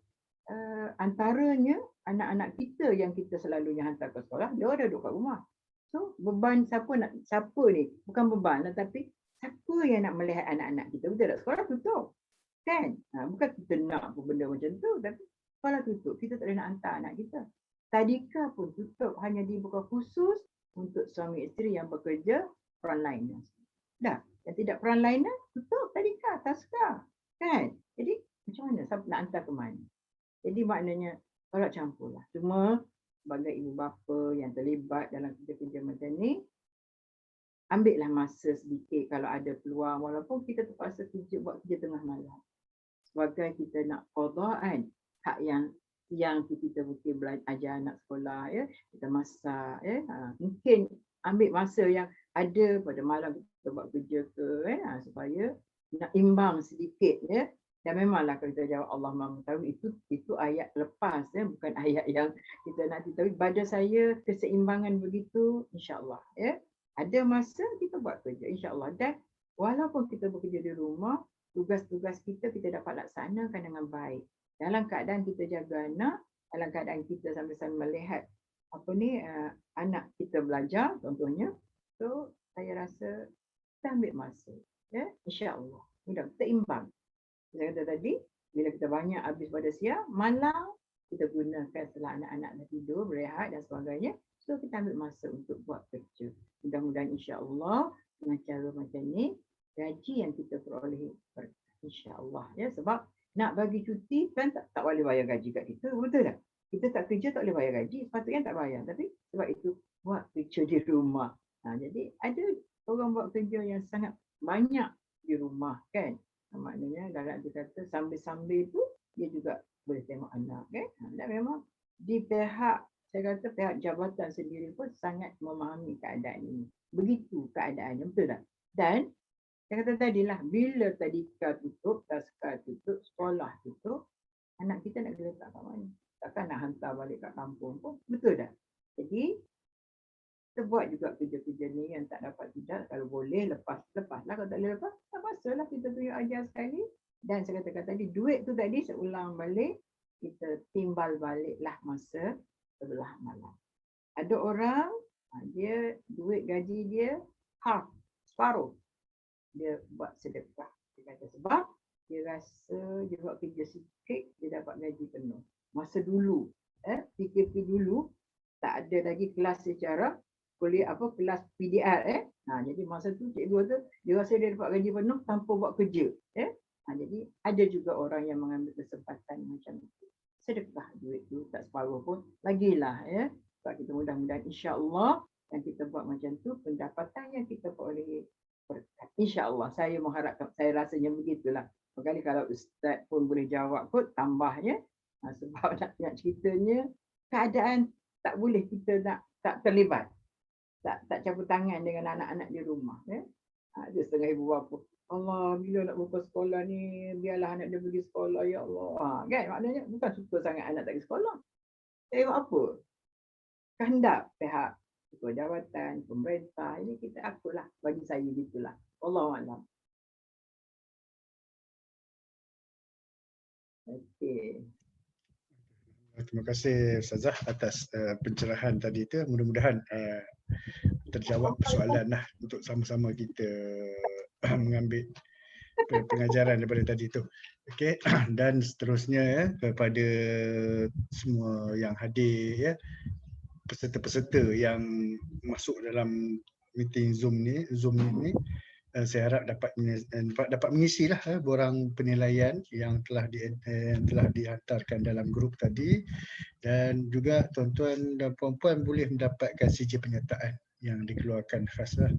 antaranya anak-anak kita yang kita selalunya hantar ke sekolah, dia ada duduk kat rumah. So beban siapa ni? Bukan beban lah, tapi siapa yang nak melihat anak-anak kita? Betul tak? Sekolah tutup. Kan? Bukan kita nak pun benda macam tu, tapi sekolah tutup. Kita tak boleh nak hantar anak kita. Tadika pun tutup, hanya dibuka khusus untuk suami isteri yang bekerja frontline. Dah, yang tidak frontline tutup tadika, taska. Kan? Jadi macam mana? Siapa nak hantar ke mana? Jadi maknanya tolak campur lah. Cuma sebagai ibu bapa yang terlibat dalam kerja-kerja macam ni, ambillah masa sedikit kalau ada peluang, walaupun kita terpaksa buat kerja tengah malam. Sebagai kita nak qada kan, hak yang siang tu kita mungkin belajar anak sekolah, kita masak, mungkin ambil masa yang ada pada malam kita buat kerja ke, supaya nak imbang sedikit. Dan memanglah kalau kita jawab Allah Maha Mengetahui, itu ayat lepas, bukan ayat yang kita nak tahu. Pada saya keseimbangan begitu, insya-Allah. Ada masa kita buat kerja, insya-Allah. Dan walaupun kita bekerja di rumah, tugas-tugas kita dapat laksanakan dengan baik. Dalam keadaan kita jaga anak, dalam keadaan kita sambil-sambil melihat anak kita belajar contohnya. So saya rasa kita ambil masa, insya-Allah. Mudah kita imbang. Saya kata tadi, bila kita banyak habis pada siang, malam kita gunakan setelah anak-anak dah tidur, berehat dan sebagainya. So kita ambil masa untuk buat kerja. Mudah-mudahan insya-Allah dengan cara macam ni, gaji yang kita peroleh insya-Allah. Sebab nak bagi cuti kan tak boleh bayar gaji kat kita, betul tak? Kita tak kerja tak boleh bayar gaji, sepatutnya tak bayar. Tapi sebab itu buat kerja di rumah. Jadi ada orang buat kerja yang sangat banyak di rumah kan. Maknanya dalam dia kata sambil-sambil tu dia juga boleh tengok anak kan. Dan memang di pihak, saya kata pihak jabatan sendiri pun sangat memahami keadaan ini. Begitu keadaannya, betul tak? Dan saya kata tadilah, bila tadika tutup, taska tutup, sekolah tutup, anak kita nak letak kat mana? Takkan nak hantar balik kat kampung pun, betul tak? Jadi kita buat juga kerja-kerja ni yang tak dapat tidak, kalau boleh lepaslah. Kalau tak boleh lepas, tak pasalah kita tunjuk ajar sekali. Dan saya katakan tadi, duit tu tadi seulang balik, kita timbal baliklah masa sebelah malam. Ada orang, dia duit gaji dia half, separuh. Dia buat sedekah. Dia kata sebab dia rasa dia buat kerja sikit, dia dapat gaji penuh. Masa dulu, PKP dulu, tak ada lagi kelas secara kuliah kelas PDR. Jadi masa tu cikgu tu dia rasa dia dapat gaji penuh tanpa buat kerja. Jadi ada juga orang yang mengambil kesempatan macam itu. Sedekah duit tu tak separuh pun lagilah sebab kita mudah-mudahan insya-Allah yang kita buat macam tu pendapatan yang kita peroleh berkat. Insya-Allah saya mengharapkan, saya rasanya begitulah. Kali kalau ustaz pun boleh jawab kot tambahnya, sebab nak ceritanya keadaan tak boleh kita tak terlibat, tak campur tangan dengan anak-anak di rumah. Ada setengah ibu bapa, Allah bila nak buka sekolah ni, biarlah anak dia pergi sekolah, ya Allah. Kan maknanya bukan suka sangat anak tak pergi sekolah. Tengok apa? Kehendak pihak ketua jawatan, pemerintah, ini kita akulah, bagi saya gitulah. Wallahualam. Okey. Terima kasih Ustazah atas pencerahan tadi tu. Mudah-mudahan terjawab persoalan lah untuk sama-sama kita mengambil pengajaran daripada tadi tu. Okey, dan seterusnya kepada semua yang hadir ya, peserta-peserta yang masuk dalam meeting Zoom ni, saya harap dapat mengisilah borang penilaian yang telah dihantarkan dalam grup tadi, dan juga tuan-tuan dan puan-puan boleh mendapatkan CJ penyertaan yang dikeluarkan khaslah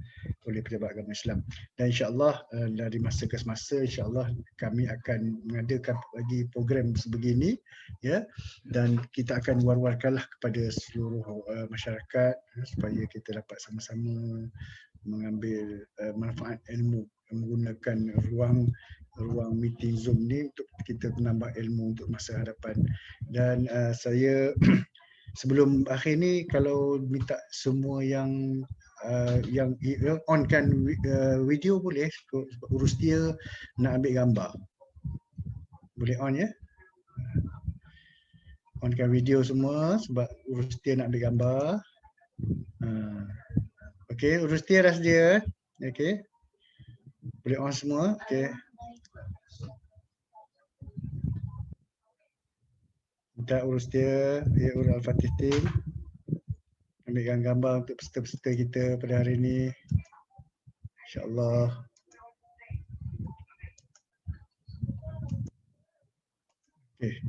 oleh Pejabat Agama Islam. Dan insya-Allah dari masa ke semasa insya-Allah kami akan mengadakan lagi program sebegini ya, dan kita akan war-warkanlah kepada seluruh masyarakat supaya kita dapat sama-sama mengambil manfaat ilmu menggunakan ruang meeting Zoom ni untuk kita menambah ilmu untuk masa hadapan. Dan saya sebelum akhir ni kalau minta semua yang onkan video boleh, urus dia nak ambil gambar. Boleh on ya? Onkan video semua sebab urus dia nak ambil gambar. Okey, urus dia ras dia. Okey. Boleh on semua. Okey. Minta urus dia, urus Al-Fatih team. Ambilkan gambar untuk peserta-peserta kita pada hari ini. InsyaAllah. Okey.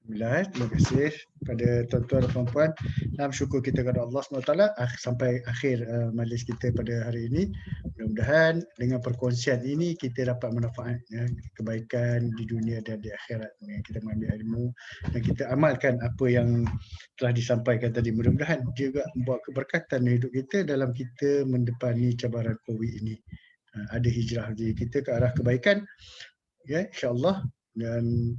Alhamdulillah, terima kasih kepada tuan-tuan dan puan-puan. Dan syukur kita kepada Allah SWT sampai akhir majlis kita pada hari ini. Mudah-mudahan dengan perkongsian ini kita dapat manfaat kebaikan di dunia dan di akhirat. Kita mengambil ilmu dan kita amalkan apa yang telah disampaikan tadi. Mudah-mudahan juga membawa keberkatan hidup kita dalam kita mendepani cabaran COVID ini. Ada hijrah diri kita ke arah kebaikan. Ya, insya-Allah. Dan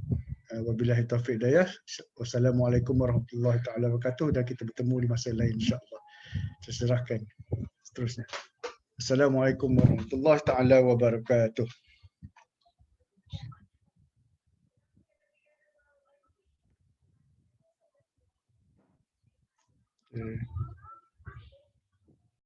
wabillahi taufiq hidayah. Wassalamualaikum warahmatullahi taala wabarakatuh, dan kita bertemu di masa lain insya-Allah. Saya serahkan seterusnya. Assalamualaikum warahmatullahi taala wabarakatuh. Okay.